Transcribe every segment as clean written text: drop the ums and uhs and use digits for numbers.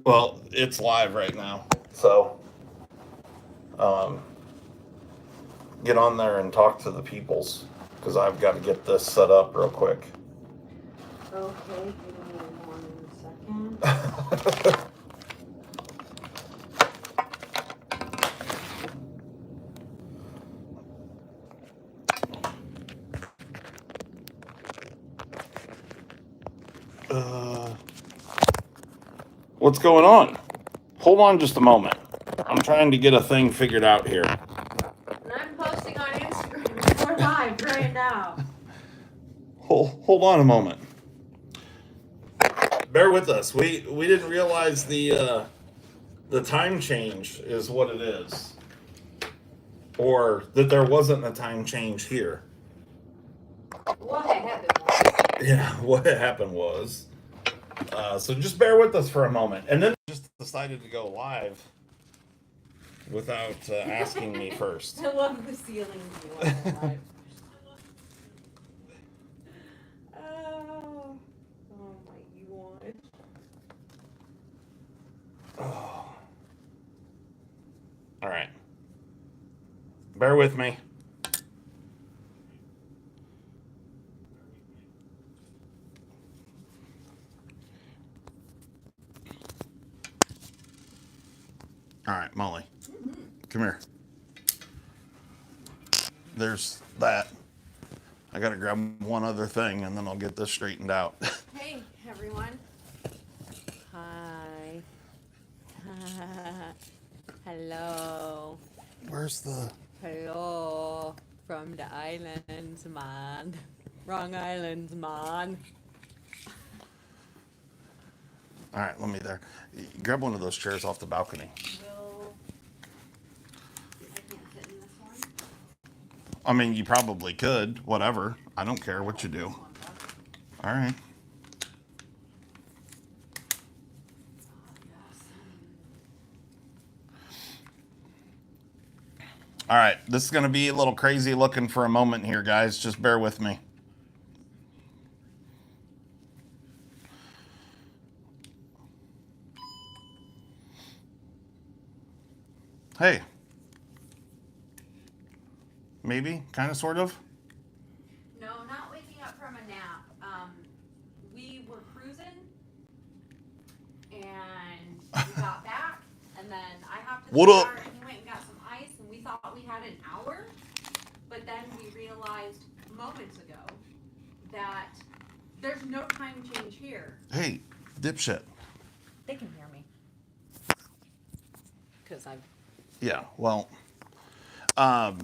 Well, it's live right now, so get on there and talk to the peoples, because I've got to get this set up real quick. Okay, give me 1 second. What's going on? Hold on just a moment. I'm trying to get a thing figured out here. And I'm posting on Instagram. We're live right now. Hold on a moment. Bear with us. We didn't realize the time change is what it is, or that there wasn't a time change here. What happened was? Yeah, what happened was. So just bear with us for a moment, and then just decided to go live without asking me first. I love the ceiling view on the live. Oh my God. Oh. All right. Bear with me. All right, Molly. Mm-hmm. Come here. There's that. I gotta grab one other thing and then I'll get this straightened out. Hey, everyone. Hi. Hello. Where's the... Hello. From the islands, man. Wrong islands, man. All right, let me there. Grab one of those chairs off the balcony. I can't sit in this one. I mean, you probably could. Whatever. I don't care what you do. All right. All right, this is going to be a little crazy looking for a moment here, guys. Just bear with me. Hey. Maybe, kind of, sort of. No, not waking up from a nap. We were cruising, and we got back, and then I hopped in the What up? car, and he went and got some ice, and we thought we had an hour, but then we realized moments ago that there's no time change here. Hey, dipshit. They can hear me. Because I've... Yeah, well, that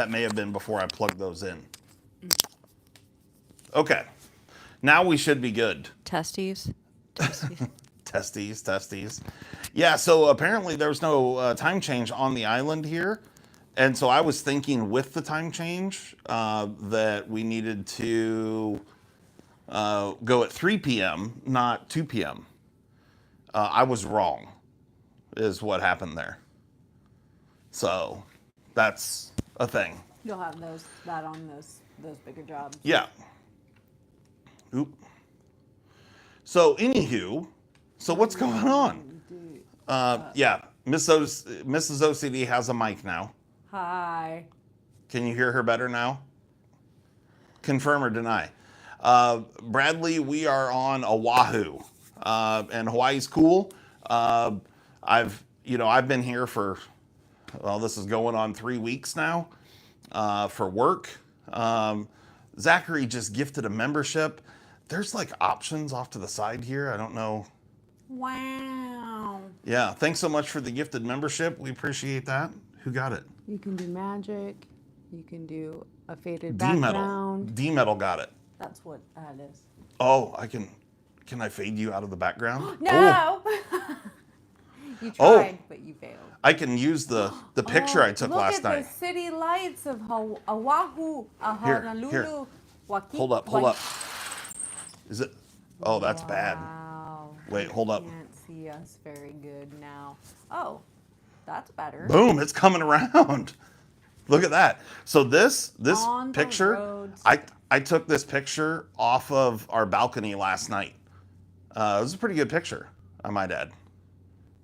may have been before I plugged those in. Okay, now we should be good. Testes. Testes. Yeah, so apparently there's no time change on the island here. And so I was thinking with the time change that we needed to go at 3 p.m., not 2 p.m. I was wrong, is what happened there. So that's a thing. You'll have that on those bigger jobs. Yeah. Oop. So anywho, so what's going on? Yeah, Mrs. OCD has a mic now. Hi. Can you hear her better now? Confirm or deny. Bradley, we are on Oahu, and Hawaii's cool. I've been here for, well, this is going on 3 weeks now for work. Zachary just gifted a membership. There's like options off to the side here. I don't know. Wow. Yeah, thanks so much for the gifted membership. We appreciate that. Who got it? You can do magic. You can do a faded background. D-Metal got it. That's what that is. Oh, can I fade you out of the background? No! Oh. You tried, but you failed. I can use the picture I took last night. Look at the city lights of Oahu, Honolulu, Here. Hold up. Is it? Oh, that's bad. Wow. Wait, hold up. You can't see us very good now. Oh, that's better. Boom, it's coming around. Look at that. So this On the picture, roads. I took this picture off of our balcony last night. It was a pretty good picture. I might add.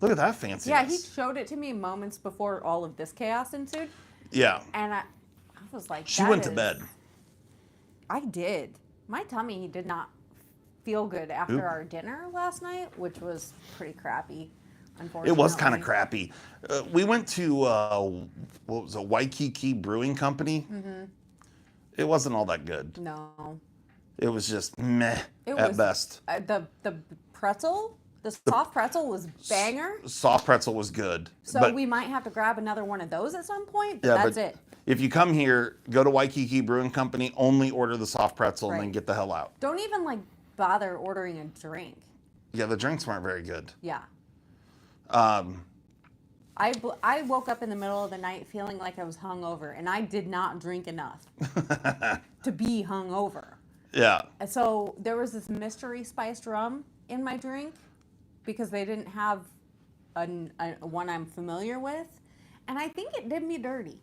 Look at that fanciness. Yeah, he showed it to me moments before all of this chaos ensued. Yeah. And I was like, She went to bed. I did. My tummy did not feel good after our dinner last night, which was pretty crappy, unfortunately. It was kind of crappy. We went to, what was it, Waikiki Brewing Company. Mm-hmm. It wasn't all that good. No. It was just meh at best. The pretzel, the soft pretzel was banger. Soft pretzel was good. So we might have to grab another one of those at some point, but that's it. If you come here, go to Waikiki Brewing Company, only order the soft pretzel and then get the hell out. Don't even bother ordering a drink. Yeah, the drinks weren't very good. Yeah. I woke up in the middle of the night feeling like I was hungover, and I did not drink enough to be hungover. Yeah. And so there was this mystery spiced rum in my drink because they didn't have one I'm familiar with, and I think it did me dirty.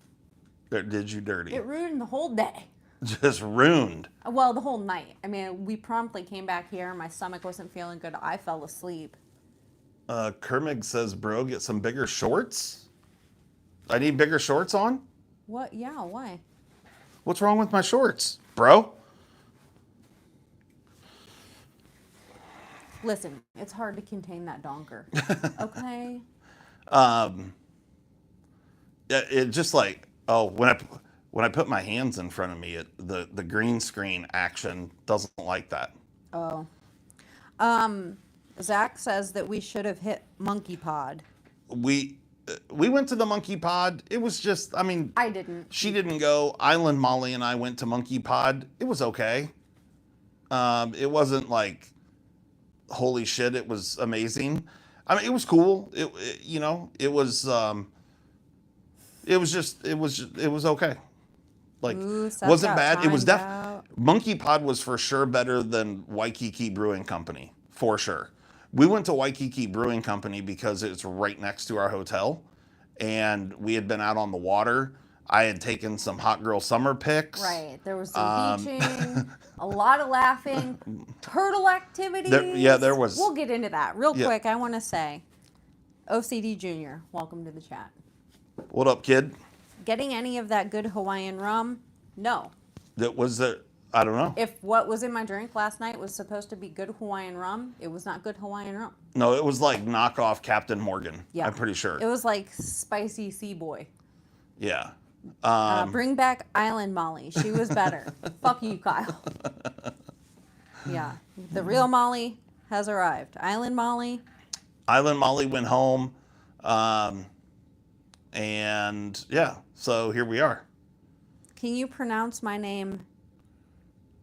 It did you dirty. It ruined the whole day. Just ruined. Well, the whole night. I mean, we promptly came back here. My stomach wasn't feeling good. I fell asleep. Kermig says, bro, get some bigger shorts. I need bigger shorts on? What? Yeah, why? What's wrong with my shorts, bro? Listen, it's hard to contain that donker. Okay? It just like, when I put my hands in front of me, the green screen action doesn't like that. Oh. Zach says that we should have hit Monkey Pod. We went to the Monkey Pod. It was just, I mean, I didn't. She didn't go. Island Molly and I went to Monkey Pod. It was okay. It wasn't like, holy shit, it was amazing. I mean, it was cool. It was okay. Like, wasn't bad. It was Monkey Pod was for sure better than Waikiki Brewing Company, for sure. We went to Waikiki Brewing Company because it's right next to our hotel, and we had been out on the water. I had taken some hot girl summer pics. Right. There was some beaching, a lot of laughing, turtle activities. There was. We'll get into that real quick. I want to say, OCD Jr., welcome to the chat. What up, kid? Getting any of that good Hawaiian rum? No. I don't know. If what was in my drink last night was supposed to be good Hawaiian rum, it was not good Hawaiian rum. No, it was like knockoff Captain Morgan. Yeah. I'm pretty sure. It was like spicy sea boy. Yeah. Bring back Island Molly. She was better. Fuck you, Kyle. Yeah. The real Molly has arrived. Island Molly went home. And yeah, so here we are. Can you pronounce my name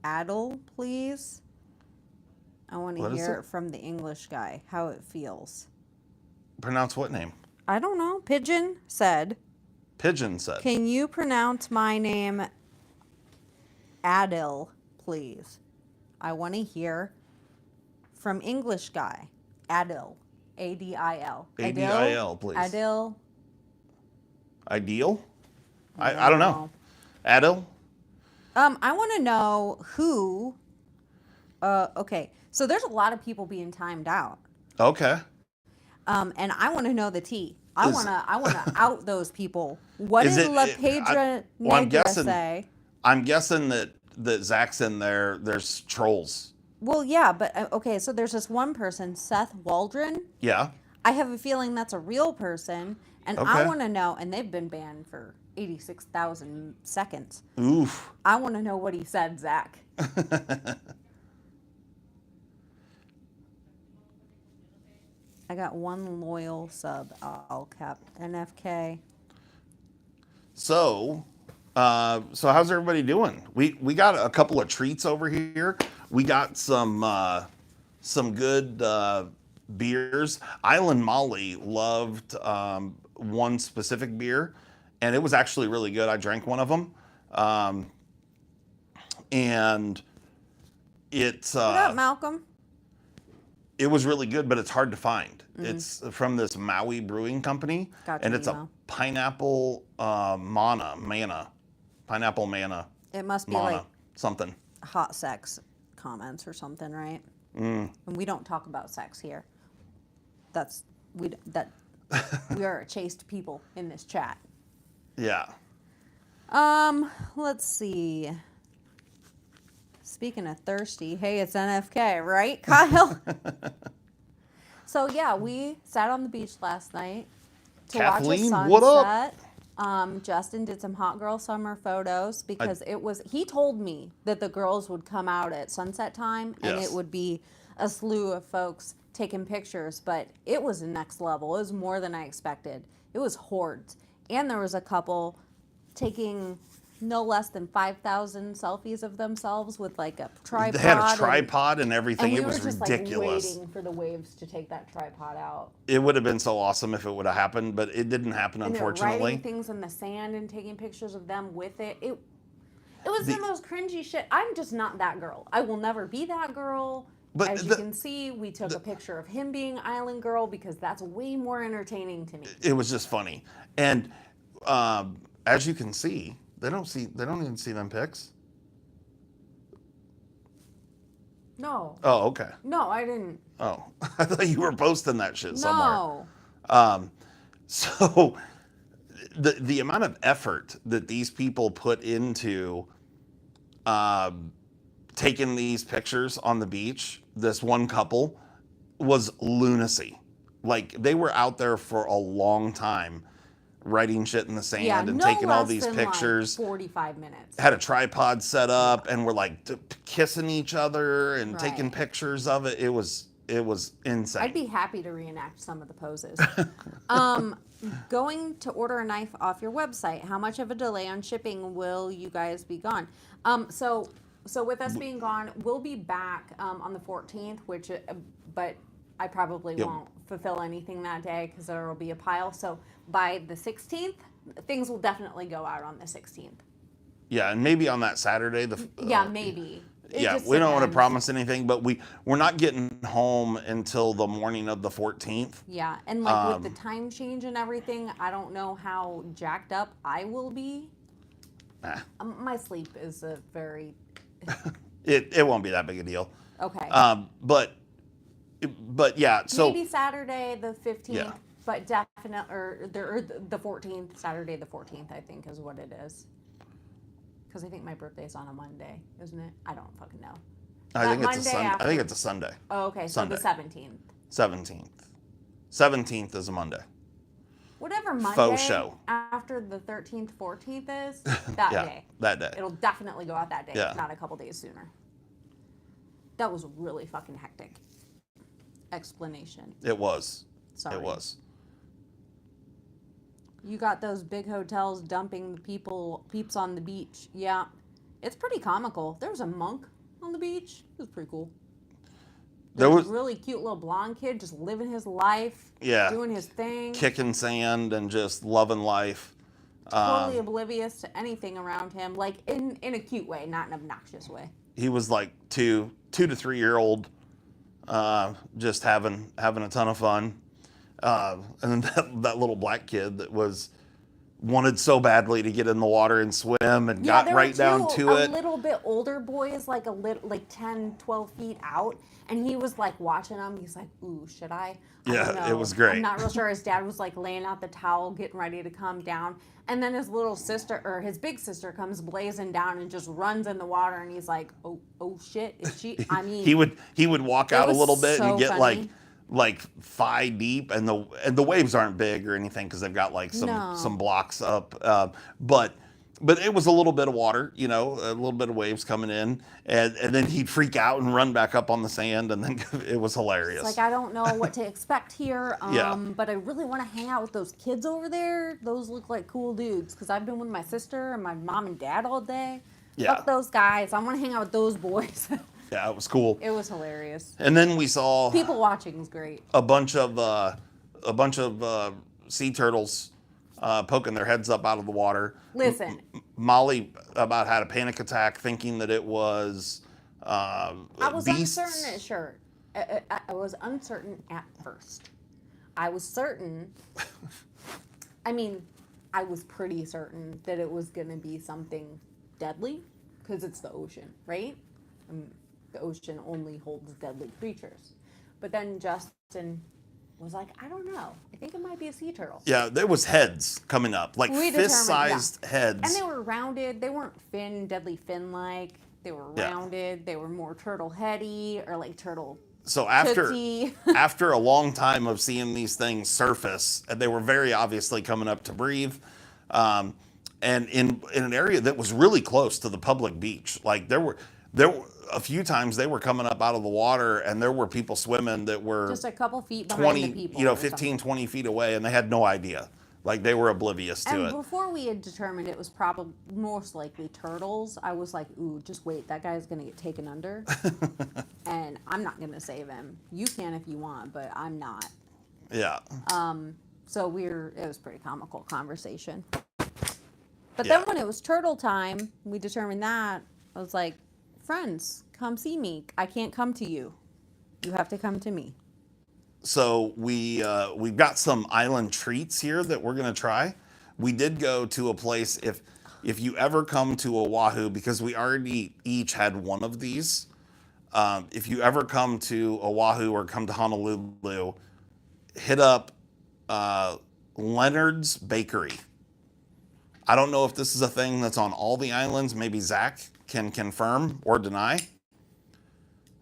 Adel, please? I want to hear it from the English guy, how it feels. Pronounce what name? I don't know. Pigeon said. Can you pronounce my name Adil, please? I want to hear from English guy. Adil. A-D-I-L. A-D-I-L, please. Adil. Ideal? I don't know. Adil? I want to know who. Okay, so there's a lot of people being timed out. Okay. And I want to know the tea. I want to out those people. What did La Pedra Negra say? I'm guessing that Zach's in there. There's trolls. Well, yeah, but okay. So there's this one person, Seth Waldron. Yeah. I have a feeling that's a real person, and I want to know. And they've been banned for 86,000 seconds. Oof. I want to know what he said, Zach. I got one loyal sub, all capped, NFK. So how's everybody doing? We got a couple of treats over here. We got some good beers. Island Molly loved one specific beer, and it was actually really good. I drank one of them, and it's what up, Malcolm? It was really good, but it's hard to find. Mm-hmm. It's from this Maui Brewing Company, and it's a pineapple manna. Pineapple manna. It must be like something. Hot sex comments or something, right? Mm. And we don't talk about sex here. we are a chaste people in this chat. Yeah. Let's see. Speaking of thirsty, hey, it's NFK, right, Kyle? So yeah, we sat on the beach last night to watch a Kathleen, sunset. what up? Justin did some hot girl summer photos because he told me that the girls would come out at sunset time and Yes. it would be a slew of folks taking pictures, but it was the next level. It was more than I expected. It was hordes. And there was a couple taking no less than 5,000 selfies of themselves with like a tripod. They had a tripod and everything. And it was were just ridiculous. Like waiting for the waves to take that tripod out. It would have been so awesome if it would have happened, but it didn't happen, And unfortunately. they're writing things in the sand and taking pictures of them with it. It was the most cringy shit. I'm just not that girl. I will never be that girl. But as you can see, we took a picture of him being Island Girl because that's way more entertaining to me. It was just funny. And as you can see, they don't even see them pics. No. Oh, okay. No, I didn't. Oh, I thought you were posting that shit somewhere. No. So the amount of effort that these people put into taking these pictures on the beach, this one couple, was lunacy. Like, they were out there for a long time writing shit in the sand and taking all these pictures. Like 45 minutes. Had a tripod set up and were like kissing each other and taking pictures of it. It was insane. I'd be happy to reenact some of the poses. Going to order a knife off your website. How much of a delay on shipping will you guys be gone? So with us being gone, we'll be back on the 14th, but I probably won't fulfill anything that day because there will be a pile. So by the 16th, things will definitely go out on the 16th. Yeah, and maybe on that Saturday. Maybe. We don't want to promise anything, but we're not getting home until the morning of the 14th. Yeah, and like with the time change and everything, I don't know how jacked up I will be. My sleep is a very... It won't be that big a deal. Okay. But yeah, so... Maybe Saturday the 15th, yeah. But definitely, or the 14th, Saturday the 14th, I think is what it is. Because I think my birthday's on a Monday, isn't it? I don't fucking know. I think it's a Sunday. Oh, okay, Sunday. So the 17th. 17th. 17th is a Monday. Whatever Monday Faux show. After the 13th, 14th is, that day. That day. It'll definitely go out that day, Yeah. if not a couple days sooner. That was really fucking hectic. Explanation. It was. Sorry. It was. You got those big hotels dumping the peeps on the beach. Yeah. It's pretty comical. There was a monk on the beach. It was pretty cool. There was a really cute little blonde kid just living his life. Yeah. Doing his thing. Kicking sand and just loving life. Totally oblivious to anything around him. Like in a cute way, not an obnoxious way. He was like 2 to 3 year old, just having a ton of fun. And then that little black kid that wanted so badly to get in the water and swim and got right down to it. A little bit older boys, like 10, 12 feet out. And he was like watching them. He's like, ooh, should I? I don't know. It was great. I'm not real sure. His dad was like laying out the towel, getting ready to come down. And then his little sister, or his big sister, comes blazing down and just runs in the water. And he's like, oh shit, is she? I mean, he would walk out a little bit and get funny. like thigh deep, and the waves aren't big or anything because they've got like some blocks up, but it was a little bit of water, a little bit of waves coming in, and then he'd freak out and run back up on the sand, and then it was hilarious. It's like, I don't know what to expect here, but I really want to hang out with those kids over there. Those look like cool dudes because I've been with my sister and my mom and dad all day. Yeah. Fuck those guys. I want to hang out with those boys. Yeah, it was cool. It was hilarious. And then we saw people watching is great. A bunch of sea turtles poking their heads up out of the water. Listen, Molly about had a panic attack thinking that it was I was beasts. uncertain at sure. I was uncertain at first. I was certain. I mean, I was pretty certain that it was going to be something deadly because it's the ocean, right? The ocean only holds deadly creatures. But then Justin was like, I don't know. I think it might be a sea turtle. Yeah, there was heads coming up, like fist-sized heads. And they were rounded. They weren't deadly fin-like. They were rounded. They were more turtle heady or like turtle. So after tootsie. after a long time of seeing these things surface, and they were very obviously coming up to breathe, and in an area that was really close to the public beach, like there were a few times they were coming up out of the water, and there were people swimming that were just a couple feet behind the people, 15, 20 feet away, and they had no idea. Like they were oblivious to it. And before we had determined it was probably most likely turtles, I was like, ooh, just wait, that guy's gonna get taken under. And I'm not gonna save him. You can if you want, but I'm not. Yeah. So it was pretty comical conversation. But then when it was turtle time, we determined that, I was like, friends, come see me. I can't come to you. You have to come to me. So we've got some island treats here that we're gonna try. We did go to a place, if you ever come to Oahu, because we already each had one of these. If you ever come to Oahu or come to Honolulu, hit up Leonard's Bakery. I don't know if this is a thing that's on all the islands. Maybe Zach can confirm or deny.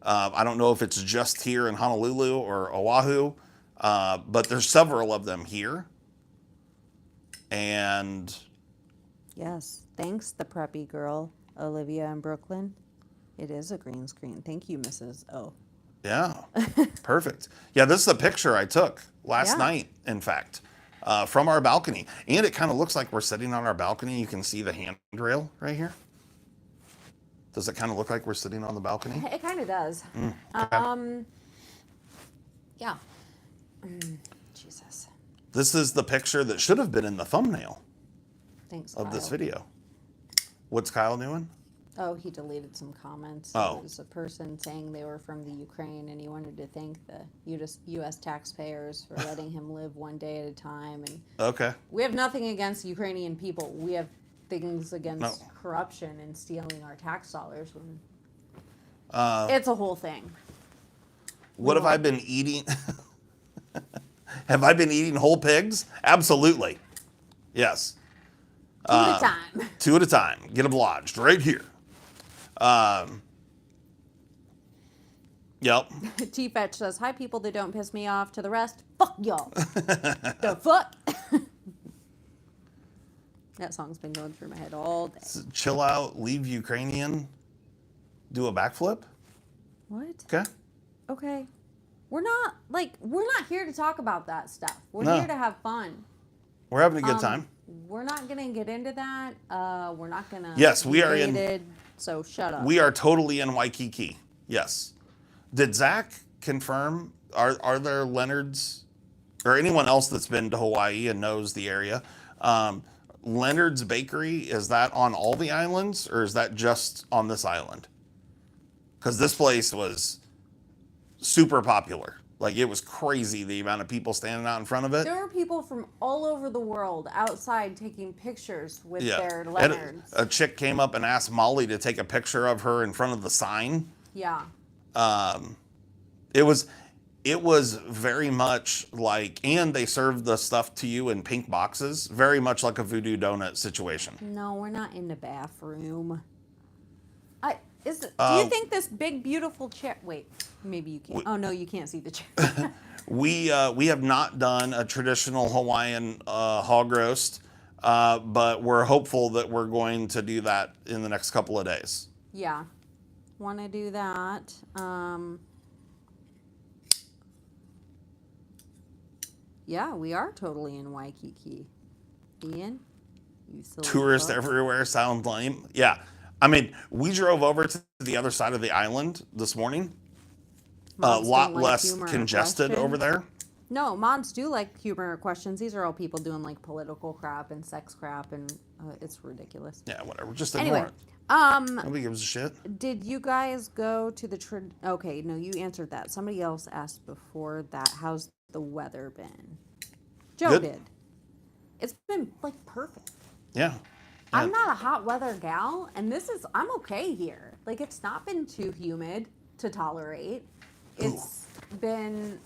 I don't know if it's just here in Honolulu or Oahu, but there's several of them here. And yes, thanks, the preppy girl, Olivia in Brooklyn. It is a green screen. Thank you, Mrs. O. Yeah, perfect. Yeah, this is a picture I took last night, in fact, from our balcony. And it kind of looks like we're sitting on our balcony. You can see the handrail right here. Does it kind of look like we're sitting on the balcony? It kind of does. Okay. Yeah. Jesus. This is the picture that should have been in the thumbnail Thanks, of Kyle. this video. What's Kyle doing? Oh, he deleted some comments. Oh. It was a person saying they were from the Ukraine, and he wanted to thank the U.S. taxpayers for letting him live one day at a time. And Okay. we have nothing against Ukrainian people. We have things against corruption and stealing our tax dollars. It's a whole thing. What have I been eating? Have I been eating whole pigs? Absolutely. Yes. Two at a time. Two at a time. Get obliged right here. Yep. T-Fetch says, hi, people that don't piss me off. To the rest, fuck y'all. The fuck? That song's been going through my head all day. Chill out, leave Ukrainian, do a backflip. What? Okay. Okay. We're not here to talk about that stuff. We're No. here to have fun. We're having a good time. We're not going to get into that. We're not going to. Yes, we are in. So shut up. We are totally in Waikiki. Yes. Did Zach confirm? Are there Leonard's or anyone else that's been to Hawaii and knows the area? Leonard's Bakery, is that on all the islands or is that just on this island? Because this place was super popular. Like it was crazy the amount of people standing out in front of it. There were people from all over the world outside taking pictures with their And Leonards. a chick came up and asked Molly to take a picture of her in front of the sign. Yeah. It was very much like, and they served the stuff to you in pink boxes, very much like a Voodoo Donut situation. No, we're not in the bathroom. Do you think this big, beautiful chair... Wait, maybe you can't. Oh, no, you can't see the chair. We have not done a traditional Hawaiian hog roast, but we're hopeful that we're going to do that in the next couple of days. Yeah. Want to do that. Yeah, we are totally in Waikiki. Ian? You silly Tourists fuck. everywhere sound lame. Yeah. I mean, we drove over to the other side of the island this morning. A Mods lot don't like less humor or congested question. over there. No, mods do like humor questions. These are all people doing like political crap and sex crap, and it's ridiculous. Yeah, whatever. Just ignore Anyway, it. Nobody gives a shit. did you guys go to the okay, no, you answered that. Somebody else asked before that, how's the weather been? Joe Good. did. It's been like perfect. Yeah. I'm not a hot weather gal, and I'm okay here. Like, it's not been too humid to tolerate. It's been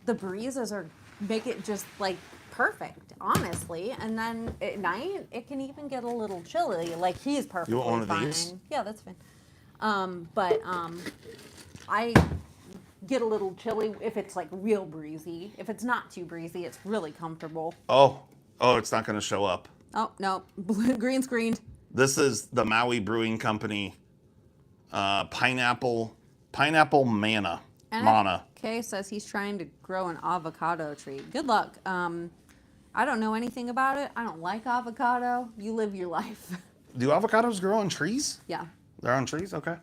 the breezes make it just like perfect, honestly. And then at night, it can even get a little chilly. Like he's perfectly You want one of fine. these? Yeah, that's fine. I get a little chilly if it's like real breezy. If it's not too breezy, it's really comfortable. Oh, it's not going to show up. Oh no, green screened. This is the Maui Brewing Company pineapple mana. Kay says he's trying to grow an avocado tree. Good luck. I don't know anything about it. I don't like avocado. You live your life. Do avocados grow on trees? Yeah. They're on trees? Okay.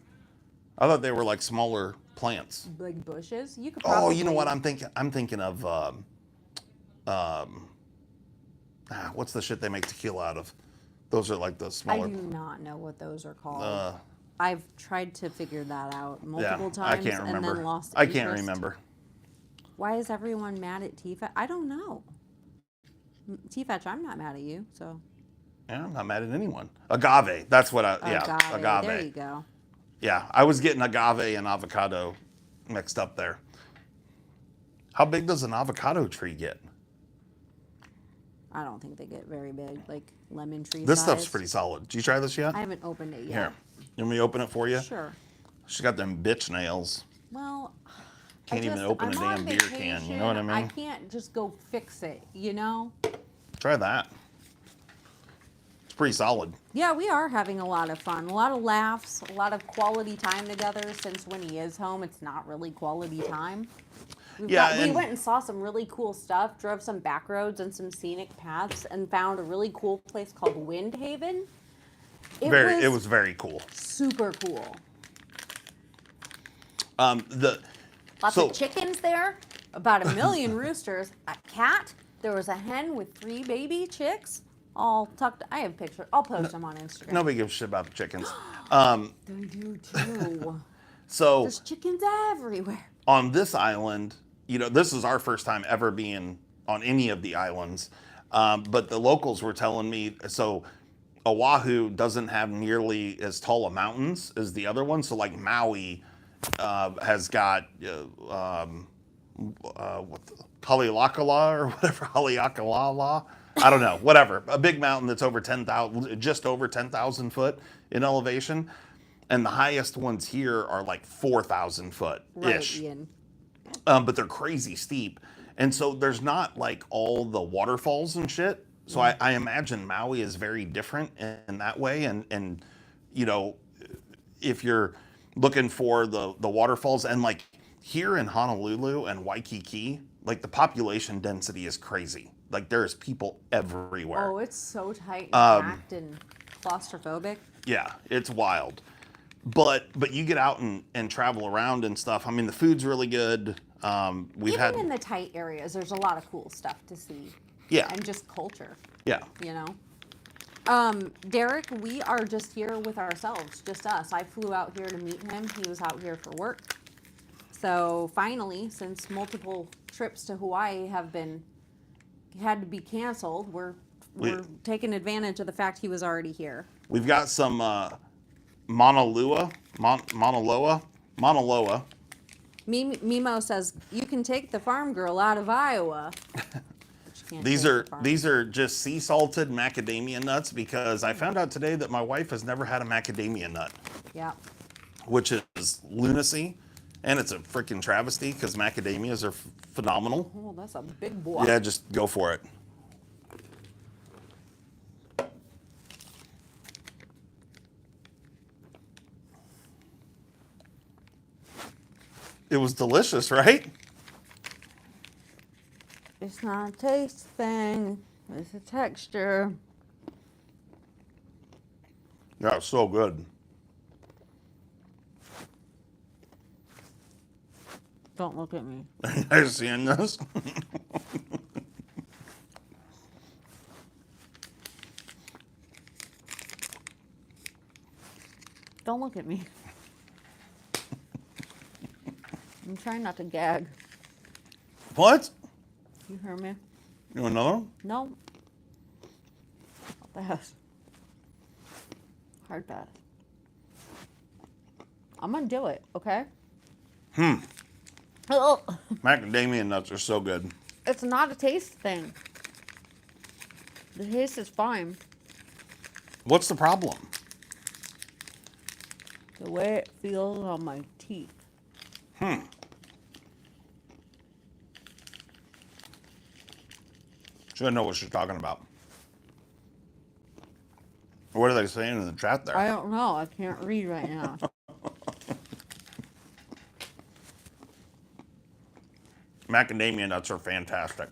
I thought they were like smaller plants. Like bushes? You could probably... Oh, you know what I'm thinking? I'm thinking of, what's the shit they make tequila out of? Those are like the smaller... I do not know what those are called. I've tried to figure that out multiple times I can't remember. and then lost I interest. can't remember. Why is everyone mad at T-Fetch? I don't know. T-Fetch, I'm not mad at you, so... Yeah, I'm not mad at anyone. Agave. That's what agave. There you go. Yeah, I was getting agave and avocado mixed up there. How big does an avocado tree get? I don't think they get very big, like lemon tree This size. stuff's pretty solid. Did you try this yet? I haven't opened it yet. Here, you want me to open it for you? Sure. She's got them bitch nails. Well, Can't even open a damn beer can, you know what I mean? I can't just go fix it, you know? Try that. It's pretty solid. Yeah, we are having a lot of fun, a lot of laughs, a lot of quality time together. Since when he is home, it's not really quality time. We went and saw some really cool stuff, drove some back roads and some scenic paths, and found a really cool place called Windhaven. It was very cool. Super cool. Lots of chickens there, about 1 million roosters, a cat. There was a hen with 3 baby chicks, all tucked. I have pictures. I'll post them on Instagram. Nobody gives a shit about the chickens. They do too. So there's chickens everywhere. On this island, this is our first time ever being on any of the islands. But the locals were telling me, so Oahu doesn't have nearly as tall of mountains as the other ones. So like Maui has got Haleakala or whatever, Haleakala. I don't know, whatever. A big mountain that's over 10,000, just over 10,000 foot in elevation. And the highest ones here are like 4,000 foot-ish. Right, Ian. But they're crazy steep. And so there's not like all the waterfalls and shit. So I imagine Maui is very different in that way. And if you're looking for the waterfalls, and like here in Honolulu and Waikiki, like the population density is crazy. Like there's people everywhere. Oh, it's so tight and packed and claustrophobic. Yeah, it's wild. But you get out and travel around and stuff. I mean, the food's really good. Even in the tight areas, there's a lot of cool stuff to see. Yeah. And just culture. Yeah. Derek, we are just here with ourselves, just us. I flew out here to meet him. He was out here for work. So finally, since multiple trips to Hawaii had to be canceled, we're taking advantage of the fact he was already here. We've got some Mauna Loa. Mimo says, you can take the farm girl out of Iowa. These are just sea salted macadamia nuts, because I found out today that my wife has never had a macadamia nut. Yeah. Which is lunacy, and it's a freaking travesty because macadamias are phenomenal. Oh, that's a big boy. Yeah, just go for it. It was delicious, right? It's not a taste thing. It's a texture. Yeah, it's so good. Don't look at me. Are you seeing this? Don't look at me. I'm trying not to gag. What? You hear me? You want another one? No. I'll pass. Hard pass. I'm gonna do it, okay? Oh, Macadamia nuts are so good. it's not a taste thing. The taste is fine. What's the problem? The way it feels on my teeth. Should know what she's talking about. What are they saying in the chat there? I don't know. I can't read right now. Macadamia nuts are fantastic.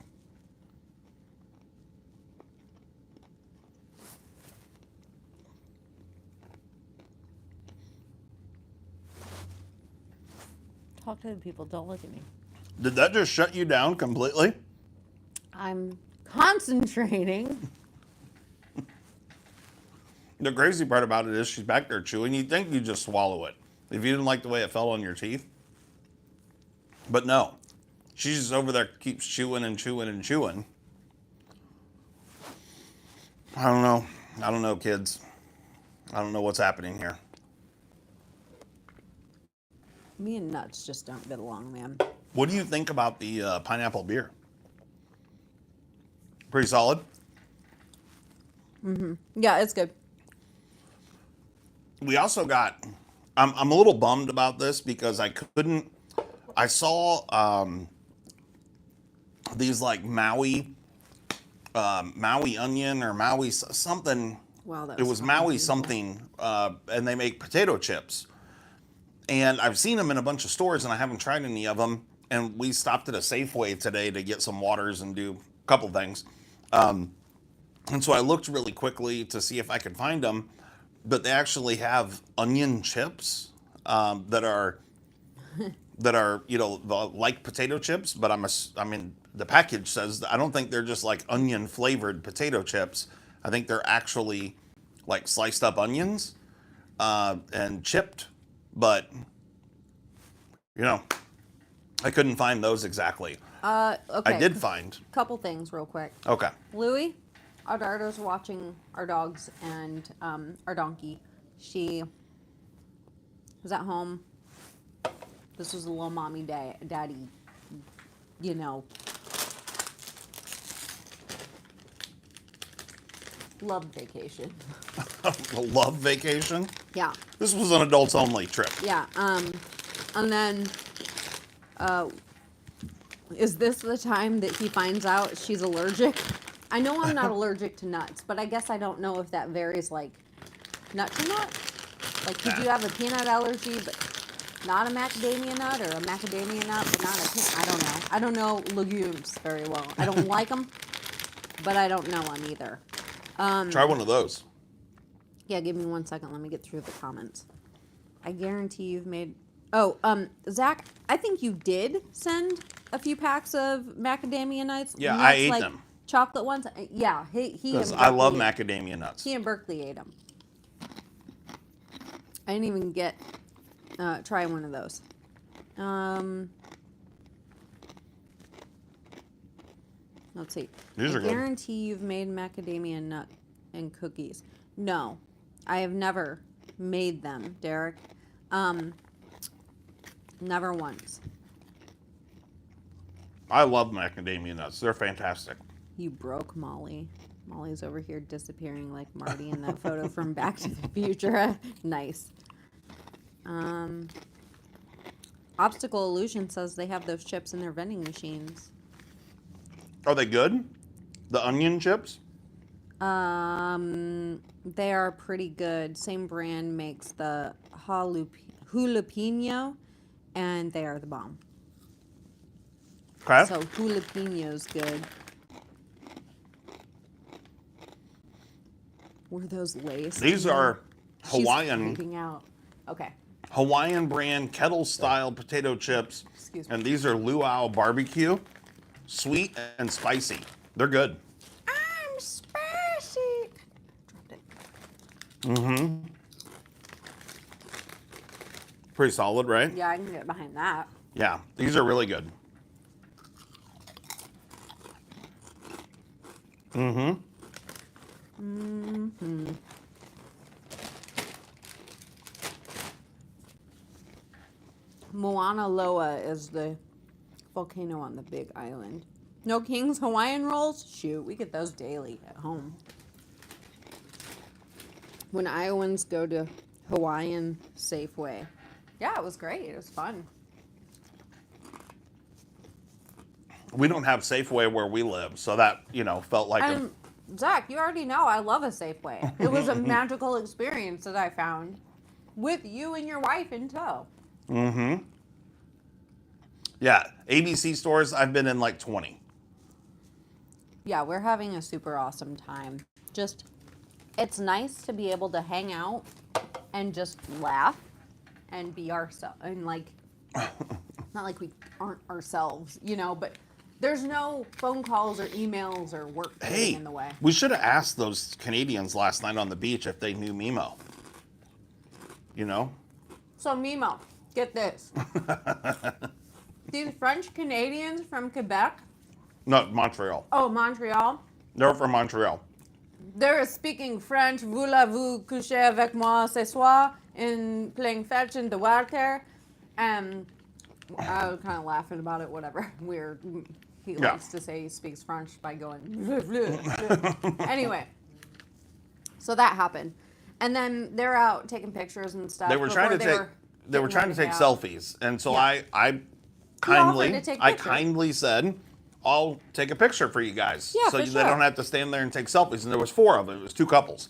Talk to the people. Don't look at me. Did that just shut you down completely? I'm concentrating. The crazy part about it is she's back there chewing. You'd think you'd just swallow it if you didn't like the way it fell on your teeth. But no. She's just over there, keeps chewing and chewing and chewing. I don't know. I don't know, kids. I don't know what's happening here. Me and nuts just don't get along, man. What do you think about the pineapple beer? Pretty solid? Yeah, it's good. We also got, I'm a little bummed about this because I saw these like Maui onion or Maui something. Wow, that It was fucking Maui beautiful. something, and they make potato chips. And I've seen them in a bunch of stores, and I haven't tried any of them. And we stopped at a Safeway today to get some waters and do a couple things. And so I looked really quickly to see if I could find them, but they actually have onion chips that are like potato chips. But I mean the package says I don't think they're just like onion flavored potato chips. I think they're actually like sliced up onions and chipped. But I couldn't find those exactly. Okay. I did find. Couple things real quick. Okay. Louie, our daughter's watching our dogs and our donkey. She was at home. This was a little mommy daddy, love vacation. Love vacation. Yeah. This was an adults only trip. Yeah. And then, is this the time that he finds out she's allergic? I know I'm not allergic to nuts, but I guess I don't know if that varies like nut to nut. Like, could you have a peanut allergy, but not a macadamia nut, or a macadamia nut, but not a peanut? I don't know. I don't know legumes very well. I don't like them, but I don't know them either. Try one of those. Yeah, give me 1 second. Let me get through the comments. I guarantee you've made... Oh, Zach, I think you did send a few packs of macadamia nuts. Yeah, nuts I ate like them. Chocolate ones. Yeah, he Because and I love Berkeley- macadamia nuts. He and Berkeley ate them. I didn't even get try one of those. Let's see. These I are good. guarantee you've made macadamia nut and cookies. No, I have never made them, Derek. Never once. I love macadamia nuts. They're fantastic. You broke Molly. Molly's over here disappearing like Marty in that photo from Back to the Future. Nice. Obstacle Illusion says they have those chips in their vending machines. Are they good? The onion chips? They are pretty good. Same brand makes the jalapeno, and they are the bomb. Okay. So jalapeno's good. Were those Lay's? These are She's Hawaiian freaking out. Okay. Hawaiian brand kettle style potato chips. Excuse me. And these are luau barbecue. Sweet and spicy. They're good. I'm spicy. Dropped it. Mm-hmm. Pretty solid, right? Yeah, I can get behind that. Yeah, these are really good. Mm-hmm. Mm-hmm. Moana Loa is the volcano on the Big Island. No King's Hawaiian rolls? Shoot, we get those daily at home. When Iowans go to Hawaiian Safeway. Yeah, it was great. It was fun. We don't have Safeway where we live, so that, felt like And Zach, you already know I love a Safeway. It was a magical experience that I found with you and your wife in tow. Mm-hmm. Yeah, ABC stores, I've been in like 20. Yeah, we're having a super awesome time. Just, it's nice to be able to hang out and just laugh and be ourselves. And like, not like we aren't ourselves, but there's no phone calls or emails or work getting in the way. We should have asked those Canadians last night on the beach if they knew Mimo. So Mimo, get this. These French Canadians from Quebec. No, Montreal. Oh, Montreal. They're from Montreal. They're speaking French. Voulez-vous coucher avec moi ce soir? In playing fetch in the water. And I was kind of laughing about it, whatever. He likes to say he speaks French by going, bleh, bleh, bleh. Anyway. So that happened. And then they're out taking pictures and stuff. They were trying to take selfies. And so Yeah. I kindly said, I'll take a picture for you guys. Yeah, so for they sure. don't have to stand there and take selfies. And there was 4 of them. It was 2 couples.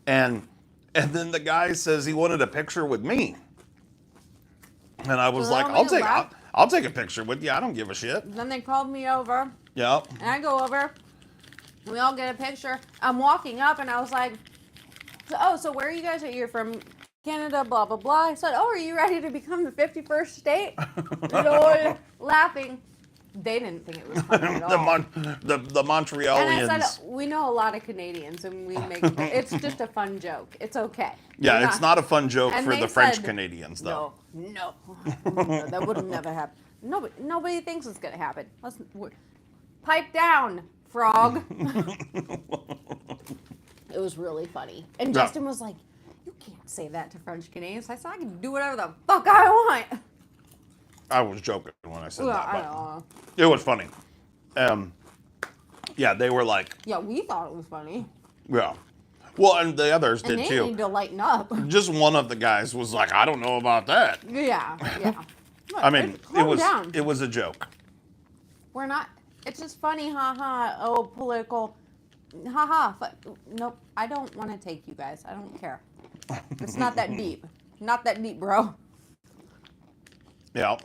And then the guy says he wanted a picture with me. And I was like, I'll take a picture with you. I don't give a shit. Then they called me over. Yep. And I go over. We all get a picture. I'm walking up and I was like, so where are you guys at? You're from Canada, blah, blah, blah. I said, are you ready to become the 51st state? Lol. Laughing. They didn't think it was funny at all. the Montrealians. And I said, we know a lot of Canadians and it's just a fun joke. It's okay. Yeah, it's not a fun joke And for they the French said, Canadians, though. No, that would never happen. Nobody thinks it's gonna happen. Pipe down, frog. It was really funny. And Justin was like, "You can't say that to French Canadians." I said, "I can do whatever the fuck I want." I was joking when I said that, I but know. it was funny. Yeah, they were like, Yeah, we thought it was funny. yeah. Well, and the others And did they too. need to lighten up. Just one of the guys was like, I don't know about that. Yeah. I mean, Calm down. it was a joke. We're not. It's just funny, haha. Oh, political, haha. Nope. I don't want to take you guys. I don't care. It's not that deep. Not that deep, bro. Yeah.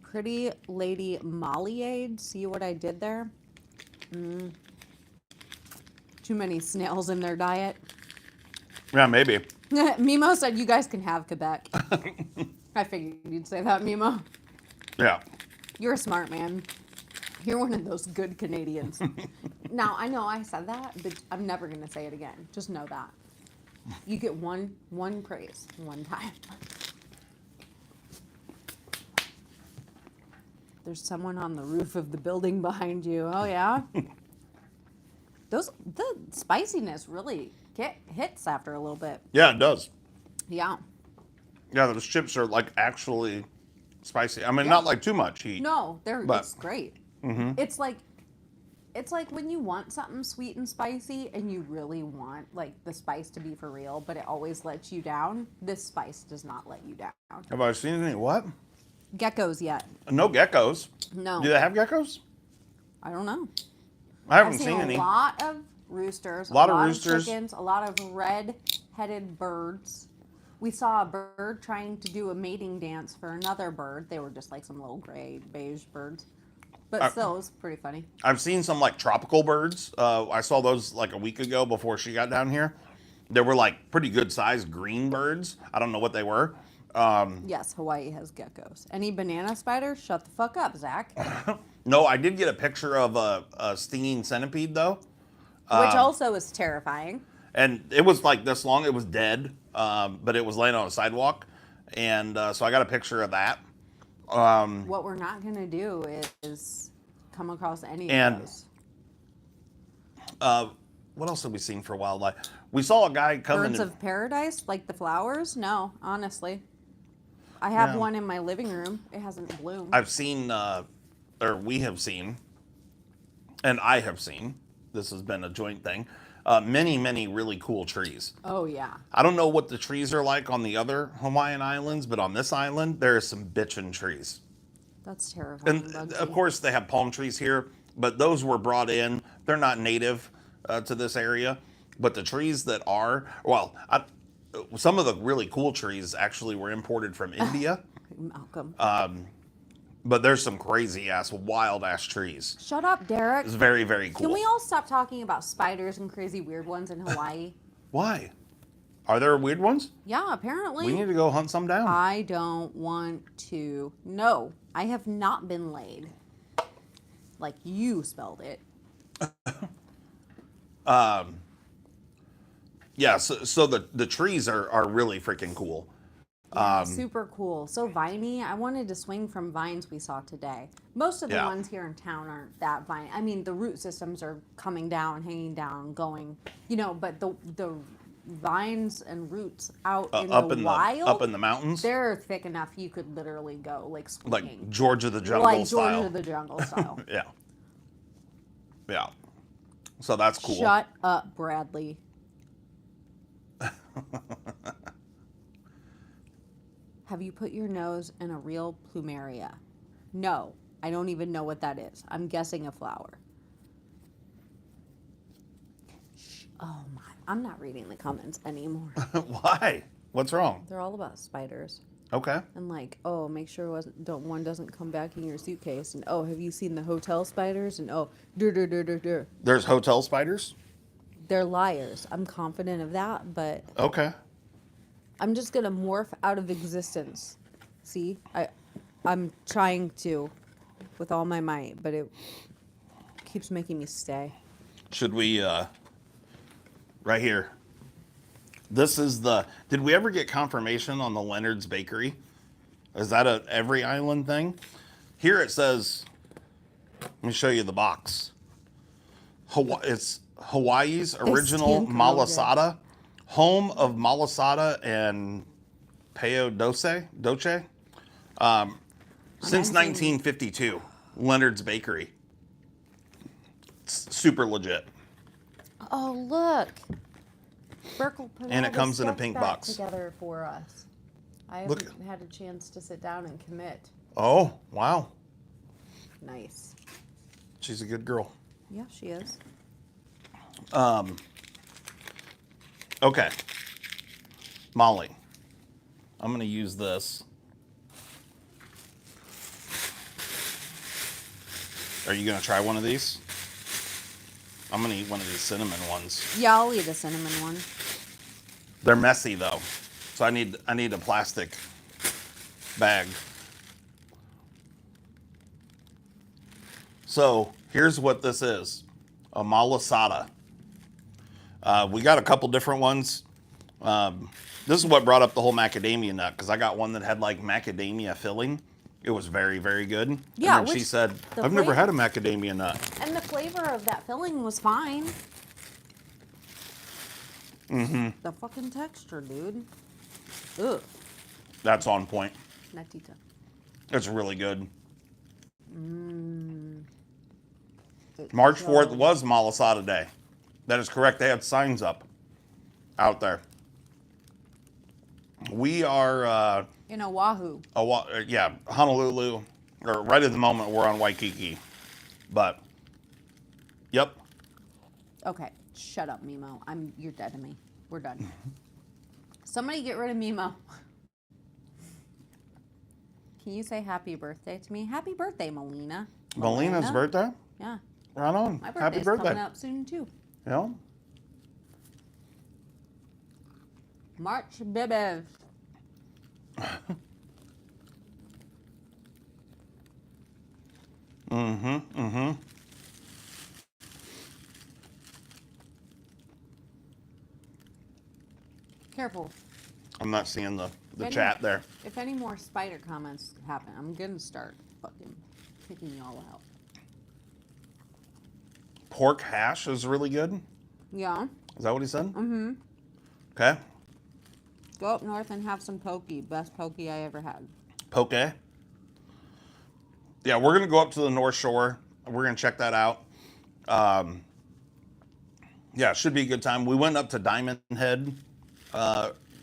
Pretty Lady Mollyade. See what I did there? Too many snails in their diet. Yeah, maybe. Mimo said you guys can have Quebec. I figured you'd say that, Mimo. Yeah. You're a smart man. You're one of those good Canadians. Now, I know I said that, but I'm never going to say it again. Just know that. You get one praise, one time. There's someone on the roof of the building behind you. Oh, yeah? The spiciness really hits after a little bit. Yeah, it does. Yeah. Yeah, those chips are like actually spicy. I mean, not like too much heat. No, it's great. Mm-hmm. It's like when you want something sweet and spicy and you really want like the spice to be for real, but it always lets you down. This spice does not let you down. Have I seen any what? Geckos yet? No geckos. No. Do they have geckos? I don't know. I haven't I've seen any. A lot of roosters. A lot of roosters. Chickens. A lot of red-headed birds. We saw a bird trying to do a mating dance for another bird. They were just like some little gray, beige birds. But still, it was pretty funny. I've seen some like tropical birds. I saw those like a week ago before she got down here. They were like pretty good sized green birds. I don't know what they were. Yes, Hawaii has geckos. Any banana spiders? Shut the fuck up, Zach. No, I did get a picture of a stinging centipede though. Which also is terrifying. And it was like this long. It was dead, but it was laying on a sidewalk. And so I got a picture of that. What we're not going to do is come across any of those. What else have we seen for wildlife? We saw a guy come Birds of paradise, like the flowers? No, honestly. I have Yeah. one in my living room. It hasn't bloomed. I've seen, or we have seen, and I have seen, this has been a joint thing, many, many really cool trees. Oh, yeah. I don't know what the trees are like on the other Hawaiian islands, but on this island, there are some bitchin' trees. That's terrifying. And Bugsy. of course, they have palm trees here, but those were brought in. They're not native to this area. But the trees that are, well, some of the really cool trees actually were imported from India. Malcolm. But there's some crazy ass, wild ass trees. Shut up, Derek. It's very, very cool. Can we all stop talking about spiders and crazy weird ones in Hawaii? Why? Are there weird ones? Yeah, apparently. We need to go hunt some down. I don't want to. No, I have not been laid. Like you spelled it. Yeah, so the trees are really freaking cool. Super cool. So viney. I wanted to swing from vines we saw today. Most of the Yeah. ones here in town aren't that vine. I mean, the root systems are coming down, hanging down, going. But the vines and roots out in the wild, up in the mountains, they're thick enough you could literally go like swinging. like George of the Jungle like style. George of the Jungle style. Yeah. So that's cool. Shut up, Bradley. Have you put your nose in a real plumeria? No, I don't even know what that is. I'm guessing a flower. Oh my, I'm not reading the comments anymore. Why? What's wrong? They're all about spiders. Okay. And like, oh, make sure one doesn't come back in your suitcase. And oh, have you seen the hotel spiders? And oh, dur. There's hotel spiders? They're liars. I'm confident of that, but Okay. I'm just gonna morph out of existence. See, I'm trying to, with all my might, but it keeps making me stay. Should we, right here. This is did we ever get confirmation on the Leonard's Bakery? Is that a every island thing? Here it says, let me show you the box. It's Hawaii's original malasada, home of malasada and peo doce. Since 1952, Leonard's Bakery. It's super legit. Oh, look. Burkle put And all it the comes in a stuff pink back box. together for us. I Look. haven't had a chance to sit down and commit. Oh, wow. Nice. She's a good girl. Yeah, she is. Okay. Molly, I'm going to use this. Are you going to try one of these? I'm going to eat one of these cinnamon ones. Yeah, I'll eat a cinnamon one. They're messy though. So I need a plastic bag. So here's what this is. A malasada. We got a couple different ones. This is what brought up the whole macadamia nut, because I got one that had like macadamia filling. It was very, very good. Yeah, And then she said, I've never had a macadamia nut. And the flavor of that filling was fine. Mm-hmm. The fucking texture, dude. Ugh. That's on point. Natita. It's really good. March 4th was Malasada Day. That is correct. They had signs up out there. We are... in Oahu. yeah, Honolulu. Or right at the moment, we're on Waikiki. But, yep. Okay, shut up, Mimo. You're dead to me. We're done. Somebody get rid of Mimo. Can you say happy birthday to me? Happy birthday, Melina. Melina's birthday? Yeah. Right on. My Happy birthday's birthday. coming up soon, too. Yeah. March baby. Mm-hmm. Careful. I'm not seeing the chat there. If any more spider comments happen, I'm going to start fucking kicking y'all out. Pork hash is really good. Yeah. Is that what he said? Mm-hmm. Okay. Go up north and have some poke. Best poke I ever had. Poke. Yeah, we're gonna go up to the North Shore. We're gonna check that out. Yeah, it should be a good time. We went up to Diamond Head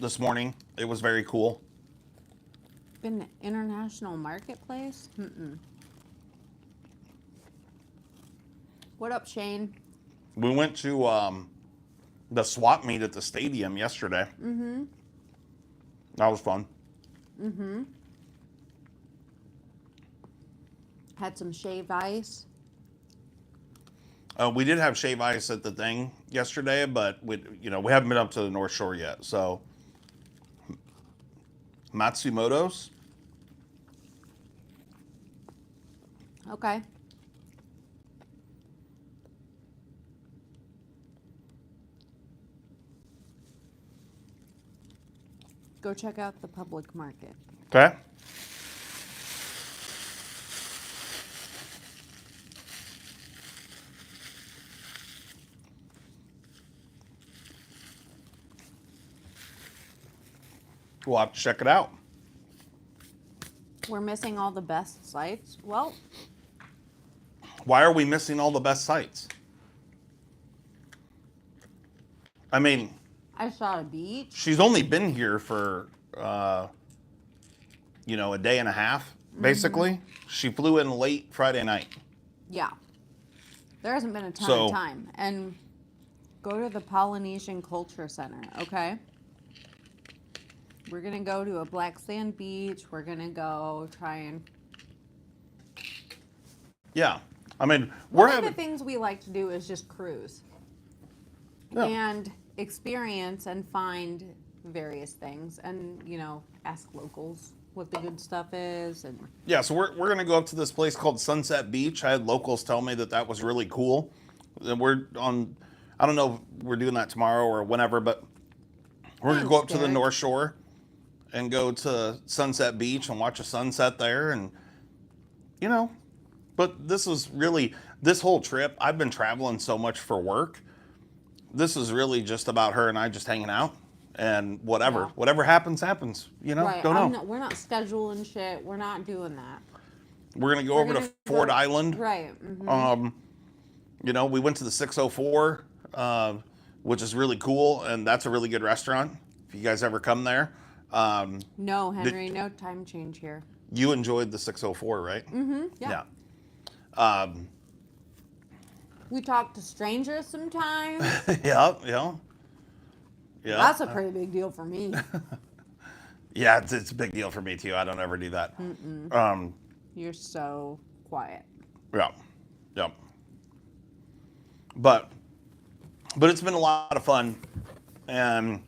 this morning. It was very cool. Been international marketplace? What up, Shane? We went to the swap meet at the stadium yesterday. That was fun. Had some shaved ice. We did have shave ice at the thing yesterday, but we haven't been up to the North Shore yet. So Matsumoto's. Okay. Go check out the public market. Okay. We'll have to check it out. We're missing all the best sites. Well, Why are we missing all the best sites? I mean, I saw a beach. she's only been here for, a day and a half, basically. She flew in late Friday night. Yeah. There hasn't been a ton So- of time. And go to the Polynesian Culture Center, okay? We're going to go to a black sand beach. We're going to go try and... Yeah. I mean, we're One of having... the things we like to do is just cruise. Yeah. And experience and find various things and, ask locals what the good stuff is. And Yeah, so we're going to go up to this place called Sunset Beach. I had locals tell me that was really cool. And we're on... I don't know if we're doing that tomorrow or whenever, but we're going to go up to the Derek. North Shore and go to Sunset Beach and watch a sunset there. And, but this whole trip, I've been traveling so much for work. This is really just about her and I just hanging out and whatever. Yeah. Whatever happens. right, Don't know. we're not scheduling shit. We're not doing that. We're going to go We're over gonna to Ford go- Island. Right. mhm. We went to the 604, which is really cool, and that's a really good restaurant. If you guys ever come there, No, Henry, no time change here. you enjoyed the 604, right? Yeah. Yeah. We talk to strangers sometimes. Yeah. That's a pretty big deal for me. Yeah, it's a big deal for me too. I don't ever do that. You're so quiet. Yeah. But it's been a lot of fun, and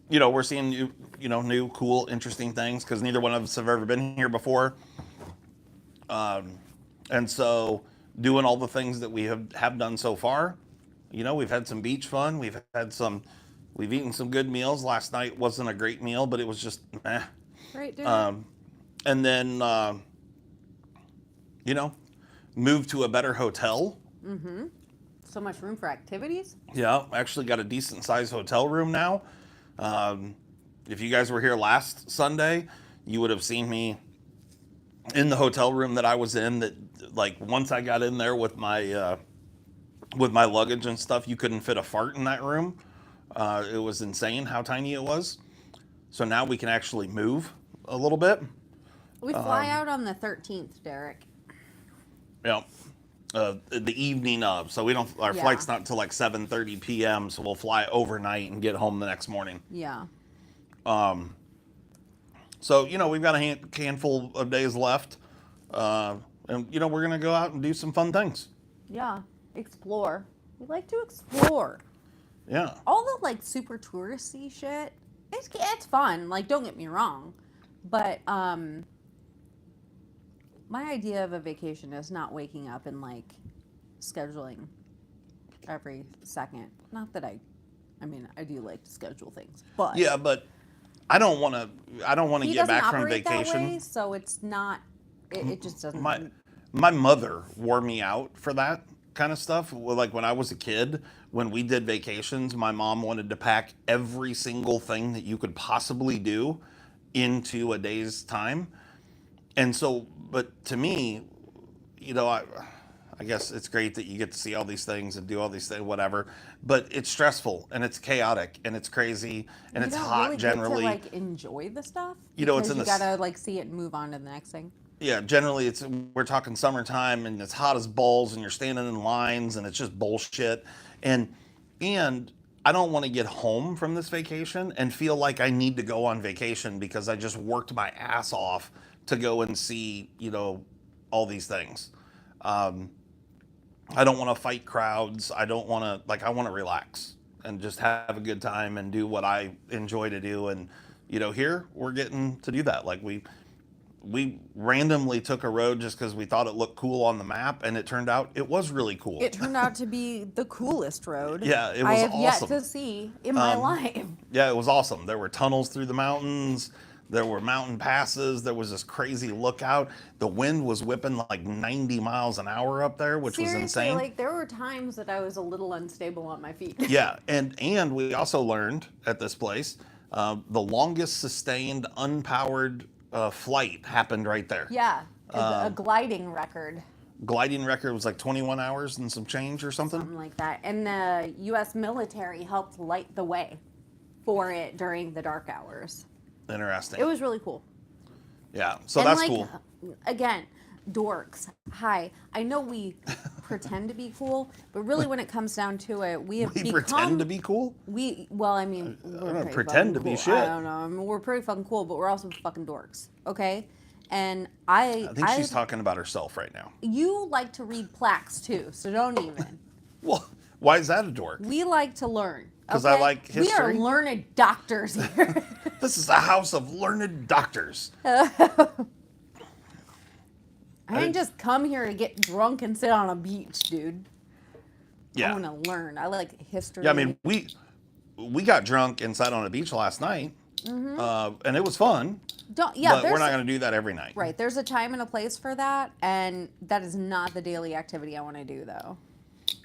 we're seeing new, cool, interesting things because neither one of us have ever been here before, and so doing all the things that we have done so far. We've had some beach fun. We've eaten some good meals. Last night wasn't a great meal, but it was just meh. Right, dude. And then moved to a better hotel. So much room for activities. Yeah, actually got a decent sized hotel room now. If you guys were here last Sunday, you would have seen me in the hotel room that I was in. That once I got in there with my luggage and stuff, you couldn't fit a fart in that room. It was insane how tiny it was. So now we can actually move a little bit. We fly out on the 13th, Derek. Yeah. The evening of, so our Yeah. flight's not until 7:30 p.m. So we'll fly overnight and get home the next morning. Yeah. So we've got a handful of days left, and we're gonna go out and do some fun things. Yeah. Explore. We like to explore. Yeah. All the super touristy shit. It's fun. Don't get me wrong, but my idea of a vacation is not waking up and scheduling every second. Not that I do like to schedule things, but Yeah, but I don't want to he get doesn't back from operate that vacation. way, so it's not. It just doesn't. My mother wore me out for that. kind of stuff. Well, like when I was a kid, when we did vacations, my mom wanted to pack every single thing that you could possibly do into a day's time. And so, but to me, you know, I guess it's great that you get to see all these things and do all these things, whatever. But it's stressful and it's chaotic and it's crazy and You it's don't hot really generally. get to like enjoy the stuff You know, it's because in you the gotta like see it and move on to the next thing. yeah. Generally, it's we're talking summertime and it's hot as balls and you're standing in lines and it's just bullshit. And and I don't want to get home from this vacation and feel like I need to go on vacation because I just worked my ass off to go and see, you know, all these things. Um, I don't want to fight crowds. I don't want to like I want to relax and just have a good time and do what I enjoy to do. And you know, here we're getting to do that. Like we randomly took a road just because we thought it looked cool on the map, and it turned out it was really cool. It turned out to be the coolest road Yeah, it I was have awesome. yet to see in my Um, life. Yeah, it was awesome. There were tunnels through the mountains. There were mountain passes. There was this crazy lookout. The wind was whipping like 90 miles an hour up there, which was Seriously, insane. like there were times that I was a little unstable on my feet. Yeah, and we also learned at this place the longest sustained unpowered flight happened right there. Yeah, a gliding record, Gliding record was like 21 hours and some change or something. something like that. And the U.S. military helped light the way for it during the dark hours. Interesting. It was really cool. Yeah, so And that's like, cool. Again, dorks. Hi. I know we pretend to be cool, but really when it comes down to it, we have We become... pretend to be cool. Well, I mean, I we're don't pretty pretend fucking to be cool. shit. I don't know. I mean, we're pretty fucking cool, but we're also fucking dorks. Okay? And I I think she's talking about herself right now. You like to read plaques too, so don't even. Well, why is that a dork? We like to learn. 'Cause I okay? like history? We are learned doctors here. This is a house of learned doctors. I didn't just come here to get drunk and sit on a beach, dude. I Yeah. want to learn. I like history. Yeah, I mean, we got drunk and sat on a beach last night, and it was fun. Don't, yeah, But we're not going to do that every night. Right, there's a time and a place for that, and that is not the daily activity I want to do, though.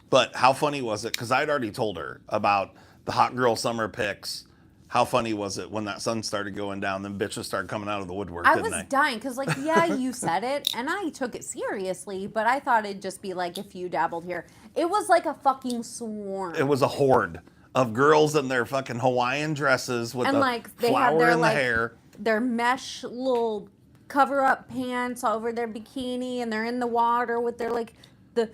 But how funny was it? Because I'd already told her about the hot girl summer pics. How funny was it when that sun started going down? Then bitches started coming out of the woodwork, I didn't was they? dying because, like, yeah, you said it, and I took it seriously, but I thought it'd just be like if you dabbled here. It was like a fucking swarm. It was a horde of girls in their fucking Hawaiian dresses with And the like they flower had their in the like hair. their mesh little cover up pants over their bikini, and they're in the water with their like the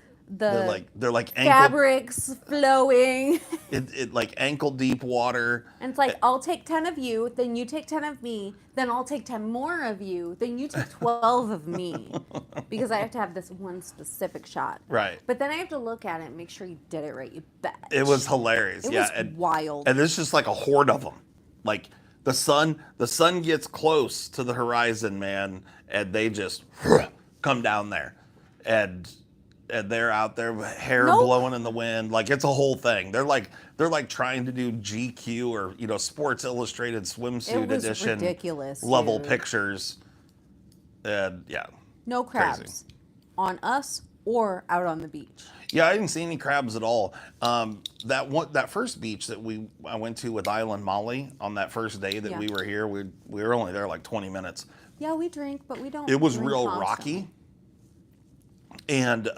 They're like ankle, fabrics flowing. it like ankle deep water. And it's like, I'll take 10 of you, then you take 10 of me, then I'll take 10 more of you, then you take 12 of me. Because I have to have this one specific shot. Right. But then I have to look at it and make sure you did it right, you bet. It was hilarious. It yeah, was wild. And there's just like a horde of them. Like the sun gets close to the horizon, man, and they just come down there, and they're out there, with hair blowing in the wind. Like it's a whole thing. They're like trying to do GQ or Sports Illustrated swimsuit It was edition ridiculous, level dude. pictures. And yeah. No crabs Crazy. on us or out on the beach. Yeah, I didn't see any crabs at all. That first beach that I went to with Island Molly on that first day that Yeah. we were here, we were only there like 20 minutes. Yeah, we drink, but we don't. It was drink real constantly. rocky, and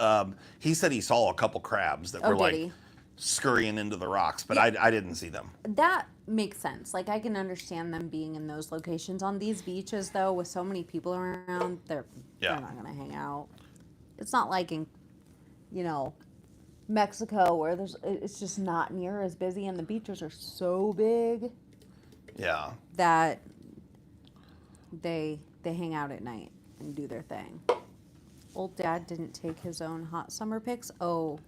he said he saw a couple crabs that were did like he? scurrying into the rocks, but I didn't see them. That makes sense. Like I can understand them being in those locations. On these beaches, though, with so many people around, they're not gonna hang out. It's not like in, Mexico where it's just not near as busy, and the beaches are so big Yeah. that they hang out at night and do their thing. Old Dad didn't take his own hot summer pics. Oh,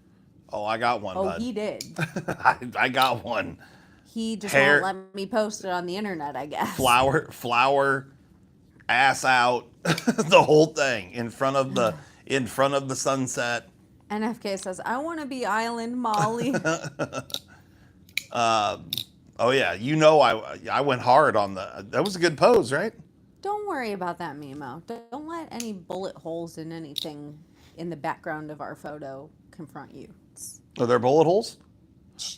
I got one, bud. he did. I got one. He just Hair- won't let me post it on the internet, I guess. Flower, ass out, the whole thing in front of the sunset. NFK says, I want to be Island Molly. Oh yeah, I went hard on that was a good pose, right? Don't worry about that, Mimo. Don't let any bullet holes in anything in the background of our photo confront you. Are there bullet holes?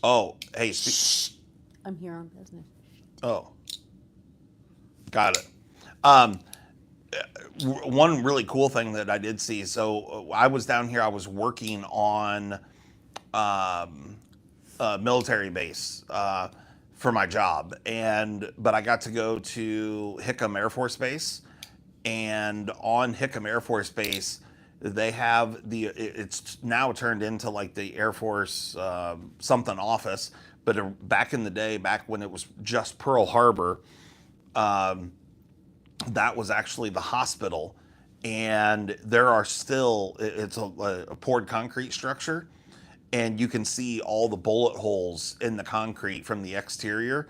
Oh, hey. I'm here on business. Oh, got it. Um, one really cool thing that I did see. So I was down here. I was working on a military base for my job, but I got to go to Hickam Air Force Base, and on Hickam Air Force Base, they have it's now turned into like the Air Force something office, but back in the day, back when it was just Pearl Harbor, that was actually the hospital, and there are still it's a poured concrete structure, and you can see all the bullet holes in the concrete from the exterior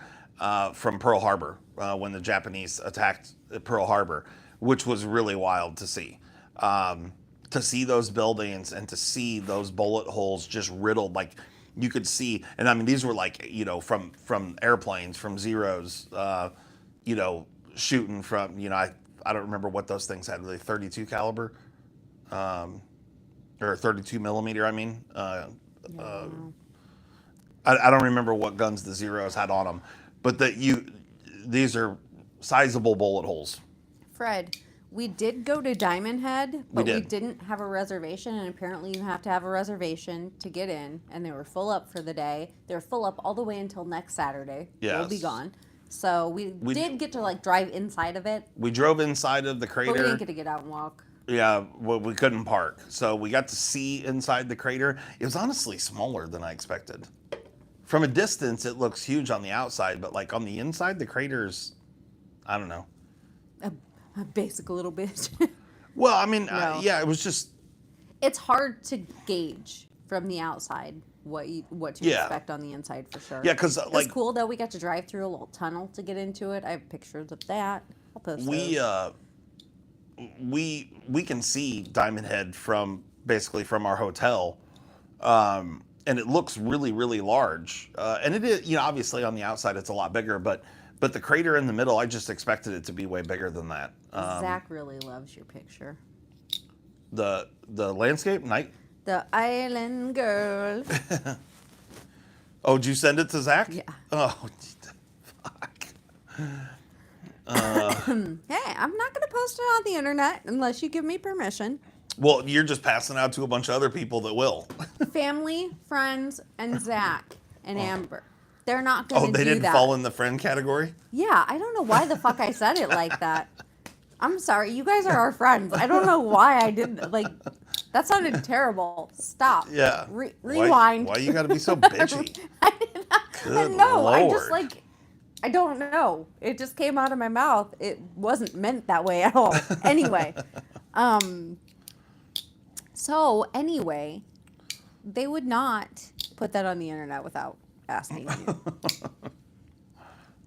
from Pearl Harbor when the Japanese attacked Pearl Harbor, which was really wild to see. To see those buildings and to see those bullet holes just riddled, like you could see, and I mean these were like from airplanes, from Zeros, shooting from I don't remember what those things had. Were they 32 caliber, or 32 millimeter? I mean. I don't remember what guns the Zeros had on them, but these are sizable bullet holes. Fred, we did go to Diamond Head, but we did. didn't have a reservation, and apparently you have to have a reservation to get in, and they were full up for the day. They were full up all the way until next Saturday. Yes. We'll be gone. So we did get to like drive inside of it. We drove inside of the crater. But we didn't get to get out and walk. Yeah, well, we couldn't park, so we got to see inside the crater. It was honestly smaller than I expected. From a distance, it looks huge on the outside, but like on the inside, the crater's, I don't know. A basic little bit. Well, I mean, No. yeah, it was just. It's hard to gauge from the outside what to expect on the inside for sure. Yeah, because like it's cool though. We got to drive through a little tunnel to get into it. I have pictures of that. I'll post those. We can see Diamond Head from our hotel, and it looks really, really large. And it is, obviously on the outside it's a lot bigger, but the crater in the middle, I just expected it to be way bigger than that. Zach really loves your picture. The landscape night. The island girl. Oh, did you send it to Zach? Yeah. Oh, fuck. Hey, I'm not going to post it on the internet unless you give me permission. Well, you're just passing out to a bunch of other people that will. Family, friends, and Zach and Amber. They're not going to do that. Oh, they didn't fall in the friend category? Yeah, I don't know why the fuck I said it like that. I'm sorry. You guys are our friends. I don't know why I didn't, that sounded terrible. Stop. Yeah. Rewind. Why you got to be so bitchy? I did not. Good No, I Lord. just I don't know. It just came out of my mouth. It wasn't meant that way at all. Anyway. So anyway, they would not put that on the internet without asking you.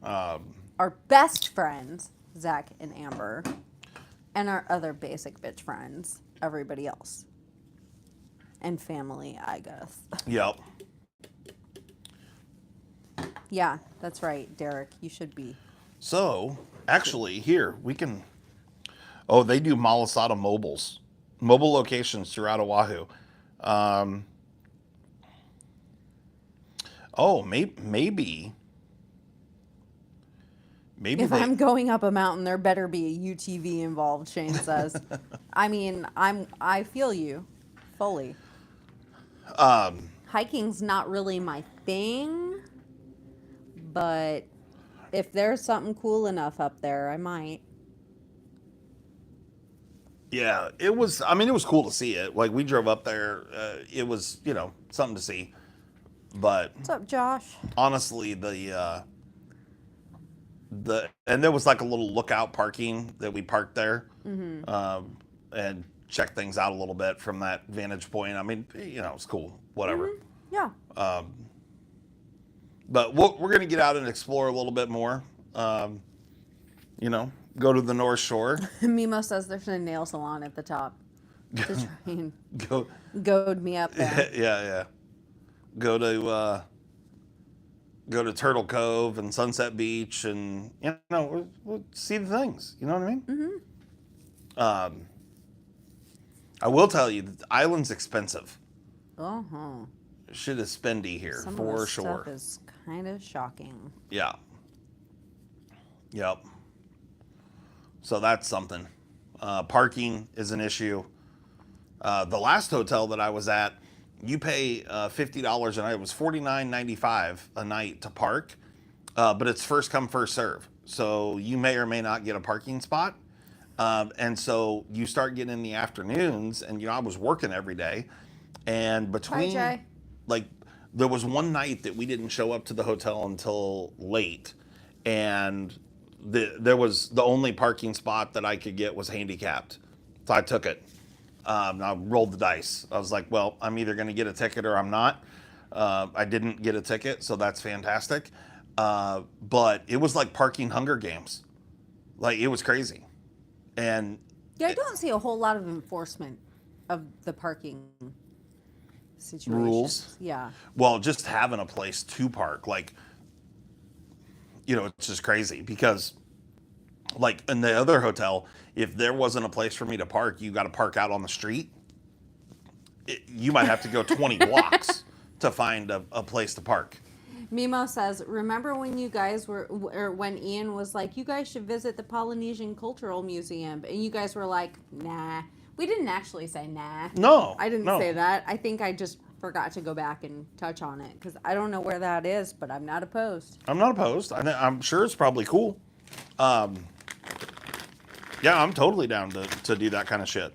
Our best friends, Zach and Amber, and our other basic bitch friends, everybody else. And family, I guess. Yep. Yeah, that's right, Derek. You should be. So, actually, here, we can... Oh, they do Malasada mobile locations throughout Oahu. Maybe If I'm going up a mountain, there better be a UTV involved, Shane says. I mean, I feel you fully. Hiking's not really my thing, but if there's something cool enough up there, I might. Yeah, it was cool to see it. Like, we drove up there. It was, something to see. But What's up, Josh? honestly, and there was like a little lookout parking that we parked there, and checked things out a little bit from that vantage point. I mean, it's cool, whatever. Yeah. But we're going to get out and explore a little bit more. Go to the North Shore. Mimo says there's a nail salon at the top to try and Go. goad me up there. Yeah. Go to Turtle Cove and Sunset Beach, and we'll see the things. You know what I mean? Mm-hmm. I will tell you that the island's expensive. Uh-huh. Shit is spendy here, Some for of the sure. stuff is kind of shocking. Yeah. Yep. So that's something. Parking is an issue. The last hotel that I was at, you pay $50 a night. It was $49.95 a night to park, but it's first come, first serve. So you may or may not get a parking spot. And so you start getting in the afternoons, and I was working every day, and between Jay. like there was one night that we didn't show up to the hotel until late, and there was the only parking spot that I could get was handicapped, so I took it. I rolled the dice. I was like, well, I'm either going to get a ticket or I'm not. I didn't get a ticket, so that's fantastic. But it was like parking Hunger Games. Like, it was crazy. And Yeah, I don't see a whole lot of enforcement of the parking situations. Rules? Yeah. Well, just having a place to park, like, it's just crazy because, like, in the other hotel, if there wasn't a place for me to park, you got to park out on the street. You might have to go 20 blocks to find a place to park. Mimo says, remember when you guys were, or when Ian was like, you guys should visit the Polynesian Cultural Museum, and you guys were like, nah. We didn't actually say nah. No. I didn't no. say that. I think I just forgot to go back and touch on it because I don't know where that is, but I'm not opposed. I'm not opposed. I'm sure it's probably cool. Yeah, I'm totally down to do that kind of shit.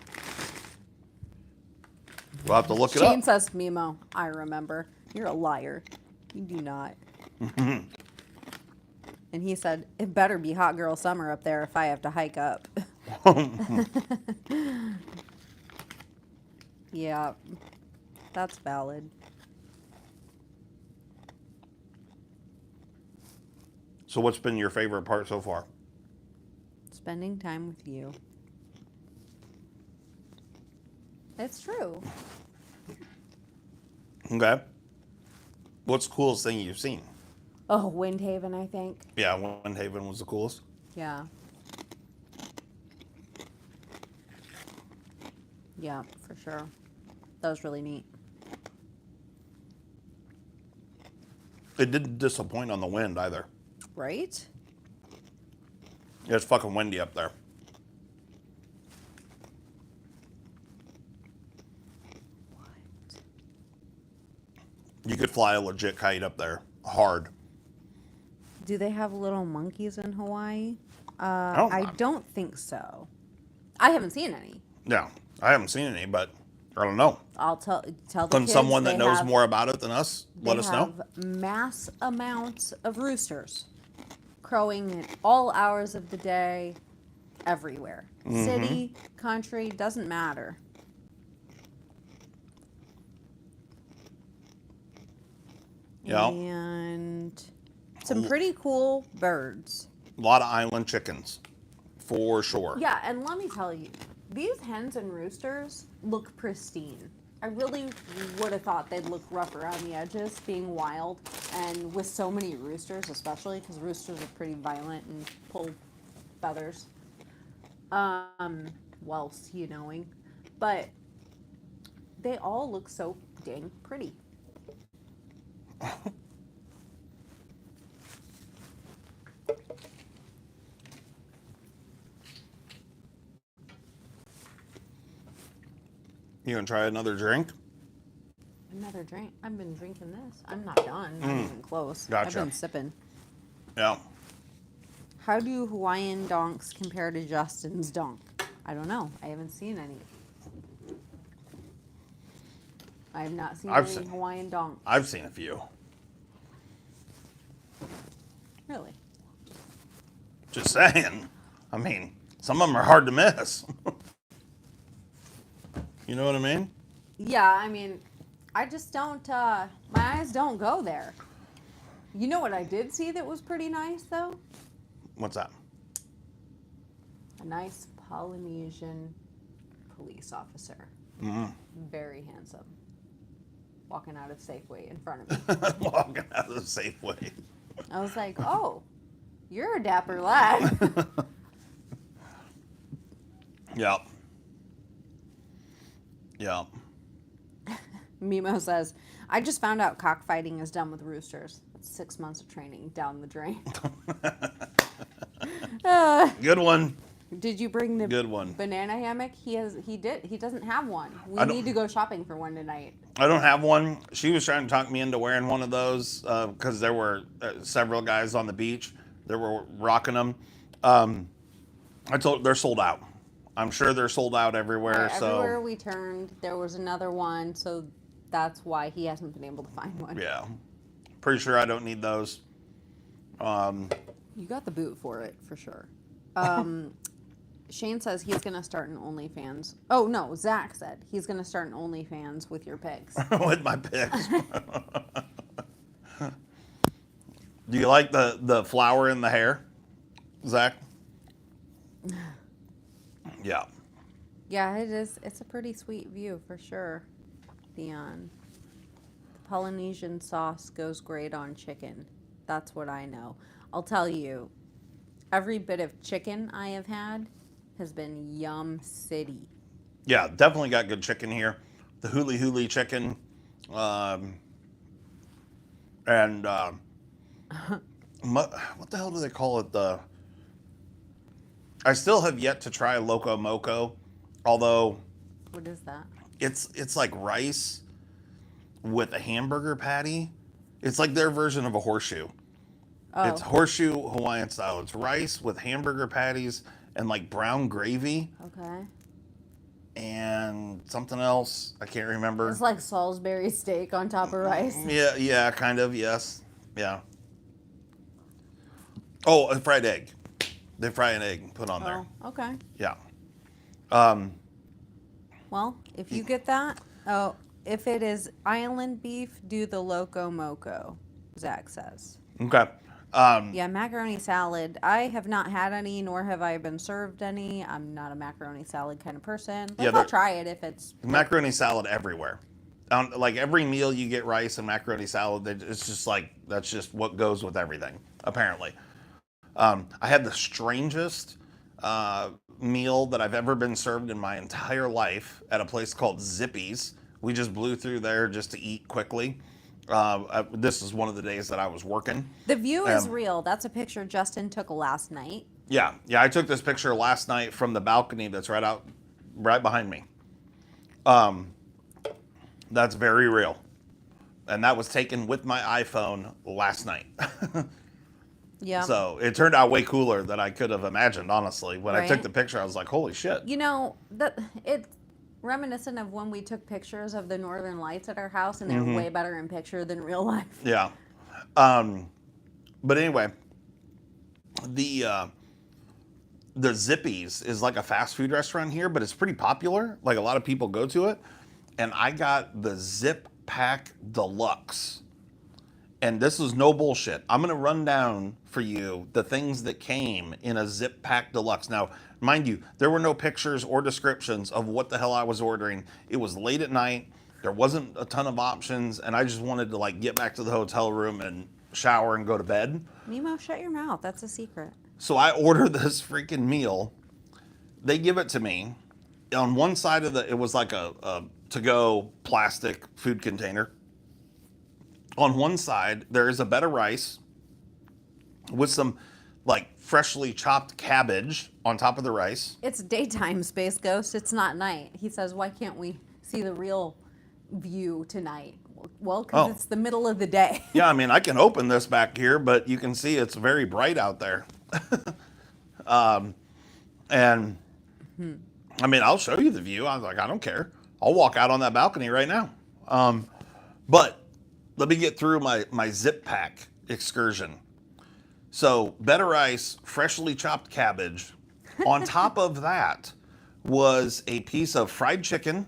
We'll have to look it Shane up. says, Mimo, I remember. You're a liar. You do not. And he said, it better be hot girl summer up there if I have to hike up. Yeah, that's valid. So what's been your favorite part so far? Spending time with you. It's true. Okay. What's the coolest thing you've seen? Oh, Windhaven, I think. Yeah, Windhaven was the coolest. Yeah. Yeah, for sure. That was really neat. It didn't disappoint on the wind either. Right? It's fucking windy up there. What? You could fly a legit kite up there. Hard. Do they have little monkeys in Hawaii? Oh, I don't think so. I haven't seen any. Yeah, I haven't seen any, but I don't know. I'll tell the Can kids someone that they knows have- more about it than us let us know? They have mass amounts of roosters crowing at all hours of the day, everywhere. Mm-hmm. City, country, doesn't matter. Yeah. And some pretty cool birds. A lot of island chickens, for sure. Yeah, and let me tell you, these hens and roosters look pristine. I really would have thought they'd look rough around the edges, being wild, and with so many roosters, especially because roosters are pretty violent and pull feathers. Whilst you knowing, but they all look so dang pretty. Mm. You gonna try another drink? Another drink. I've been drinking this. I'm not done. Not even close. Gotcha. I've been sipping. Yeah. How do Hawaiian donks compare to Justin's donk? I don't know. I haven't seen any. I have not seen any Hawaiian donks. I've seen a few. Really? Just saying. I mean, some of them are hard to miss. You know what I mean? Yeah, I mean, I just don't, my eyes don't go there. You know what I did see that was pretty nice, though? What's that? A nice Polynesian police officer. Mm-hmm. Very handsome. Walking out of Safeway in front of me. Walking out of the Safeway. I was like, oh, you're a dapper lad. Yep. Yep. Mimo says, I just found out cockfighting is done with roosters. That's 6 months of training down the drain. Good one. Did you bring the Good one. banana hammock? He did. He doesn't have one. We need to go shopping for one tonight. I don't have one. She was trying to talk me into wearing one of those because there were several guys on the beach that were rocking them. I told they're sold out. I'm sure they're sold out everywhere. Everywhere we turned, there was another one. So that's why he hasn't been able to find one. Yeah. Pretty sure I don't need those. You got the boot for it, for sure. Shane says he's going to start an OnlyFans. Oh, no, Zach said he's going to start an OnlyFans with your pics. With my pics. Do you like the flower in the hair, Zach? Yeah. Yeah, it is. It's a pretty sweet view for sure, Theon. The Polynesian sauce goes great on chicken. That's what I know. I'll tell you, every bit of chicken I have had has been Yum City. Yeah, definitely got good chicken here. The huli huli chicken. What the hell do they call it? I still have yet to try Loco Moco, although What is that? it's like rice with a hamburger patty. It's like their version of a horseshoe. Oh. It's horseshoe Hawaiian style. It's rice with hamburger patties and like brown gravy Okay. and something else. I can't remember. It's like Salisbury steak on top of rice. Yeah, kind of, yes. Yeah. Oh, a fried egg. They fry an egg and put on there. Oh, okay. Yeah. Well, if you get that, if it is island beef, do the Loco Moco, Zach says. Okay. Yeah, macaroni salad. I have not had any, nor have I been served any. I'm not a macaroni salad kind of person. But I'll try it if it's... Macaroni salad everywhere. Like every meal you get rice and macaroni salad, it's just like, that's just what goes with everything, apparently. I had the strangest meal that I've ever been served in my entire life at a place called Zippy's. We just blew through there just to eat quickly. This is one of the days that I was working. The view is real. That's a picture Justin took last night. Yeah, I took this picture last night from the balcony that's right behind me. That's very real. And that was taken with my iPhone last night. Yeah. So it turned out way cooler than I could have imagined, honestly. When I took Right. the picture, I was like, holy shit. You know, it's reminiscent of when we took pictures of the Northern Lights at our house, and they're way better in picture than real life. Yeah. But anyway, the Zippy's is like a fast food restaurant here, but it's pretty popular. Like a lot of people go to it. And I got the Zip Pack Deluxe. And this is no bullshit. I'm going to run down for you the things that came in a Zip Pack Deluxe. Now, mind you, there were no pictures or descriptions of what the hell I was ordering. It was late at night. There wasn't a ton of options. And I just wanted to like get back to the hotel room and shower and go to bed. Mimo, shut your mouth. That's a secret. So I order this freaking meal. They give it to me. On one side of it was like a to-go plastic food container. On one side, there is a bed of rice with some like freshly chopped cabbage on top of the rice. It's daytime, Space Ghost. It's not night. He says, why can't we see the real view tonight? Well, because it's the middle of the day. Yeah, I mean, I can open this back here, but you can see it's very bright out there. And I mean, I'll show you the view. I was like, I don't care. I'll walk out on that balcony right now. But let me get through my Zip Pack excursion. So, bed of rice, freshly chopped cabbage. On top of that was a piece of fried chicken,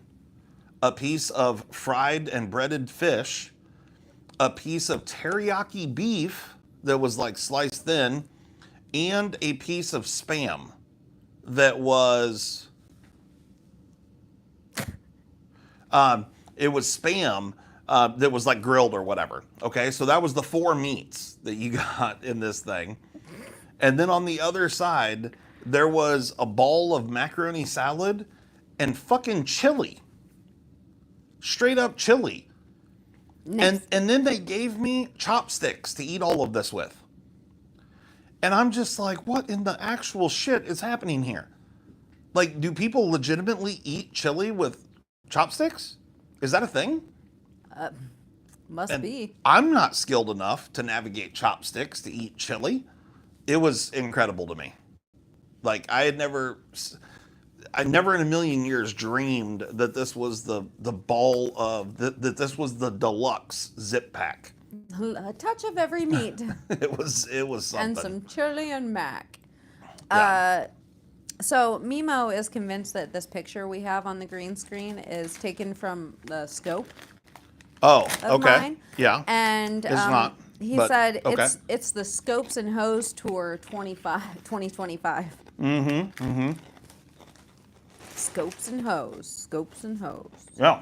a piece of fried and breaded fish, a piece of teriyaki beef that was like sliced thin, and a piece of Spam that was... it was Spam that was like grilled or whatever. Okay, so that was the 4 meats that you got in this thing. And then on the other side, there was a bowl of macaroni salad and fucking chili. straight up chili. Nice. And then they gave me chopsticks to eat all of this with. And I'm just like, what in the actual shit is happening here? Like, do people legitimately eat chili with chopsticks? Is that a thing? Must And be. I'm not skilled enough to navigate chopsticks to eat chili. It was incredible to me. Like, I never in a million years dreamed that this was the ball of that this was the deluxe zip pack. A touch of every meat. It was something. And some chili and mac. Yeah. So Mimo is convinced that this picture we have on the green screen is taken from the scope Oh, of okay. mine. Yeah. And It's not, he but said okay. it's the Scopes and Hose Tour 2025. Mm-hmm. Scopes and Hose. Yeah.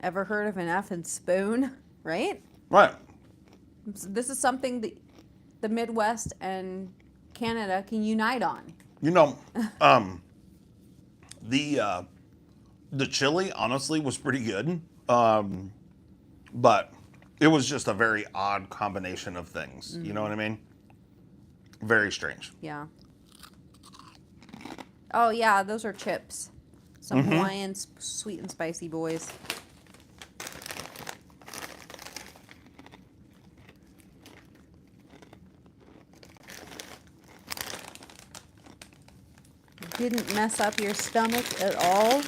Ever heard of an effing spoon? Right? Right. This is something that the Midwest and Canada can unite on. You know, the chili honestly was pretty good, but it was just a very odd combination of things. You know what I mean? Very strange. Yeah. Oh yeah, those are chips. Some Hawaiian sweet and spicy boys. Didn't mess up your stomach at all.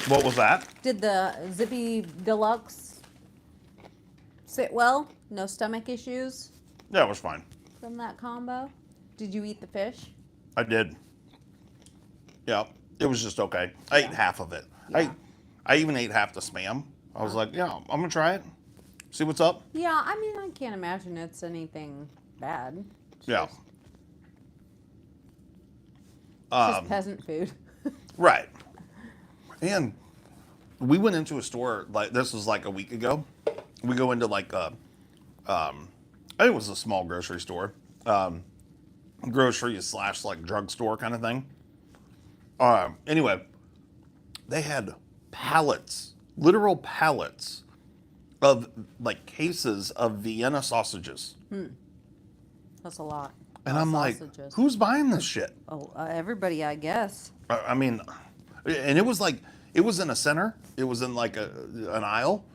What was that? Did the Zippy Deluxe sit well? No stomach issues Yeah, it was fine. from that combo? Did you eat the fish? I did. Yeah, it was just okay. I ate half of it. Yeah. I even ate half the Spam. I was like, yeah, I'm gonna try it. See what's up. Yeah, I mean, I can't imagine it's anything bad. It's Yeah. just peasant food. Right. And we went into a store, like, this was like a week ago. We go into like a, it was a small grocery store, grocery / like drugstore kind of thing. Anyway, they had pallets, literal pallets of like cases of Vienna sausages. That's a lot. And I'm like, Sausages. who's buying this shit? Oh, everybody, I guess. I mean, and it was like, it was in a center. It was in like an aisle.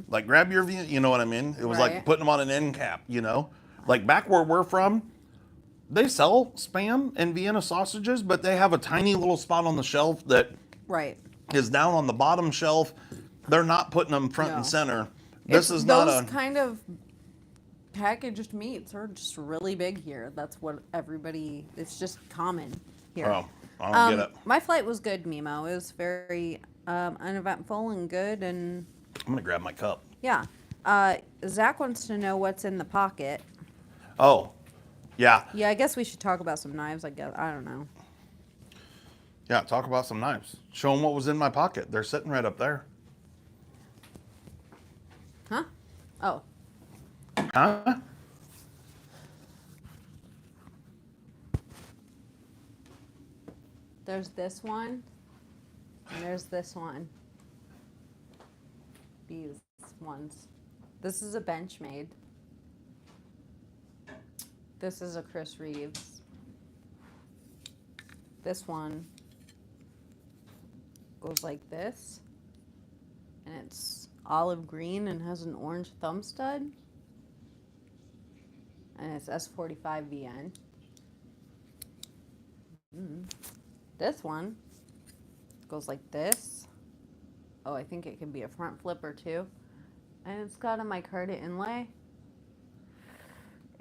Like, grab your, you know what I mean? It was like Right. putting them on an end cap, you know? Like, back where we're from, they sell Spam and Vienna sausages, but they have a tiny little spot on the shelf that Right. is down on the bottom shelf. They're not putting them front No. and center. This It's is not those a... kind of packaged meats are just really big here. That's what everybody. It's just common here. Oh, I don't get it. My flight was good, Mimo. It was very uneventful and good, and I'm going to grab my cup. yeah. Zach wants to know what's in the pocket. Oh, yeah. Yeah, I guess we should talk about some knives. I guess I don't know. Yeah, talk about some knives. Show them what was in my pocket. They're sitting right up there. Huh? Oh, Huh? there's this one, and there's this one. These ones. This is a Benchmade. This is a Chris Reeves. This one goes like this, and it's olive green and has an orange thumb stud, and it's S45VN. This one goes like this. Oh, I think it can be a front flipper too. And it's got a micarta inlay.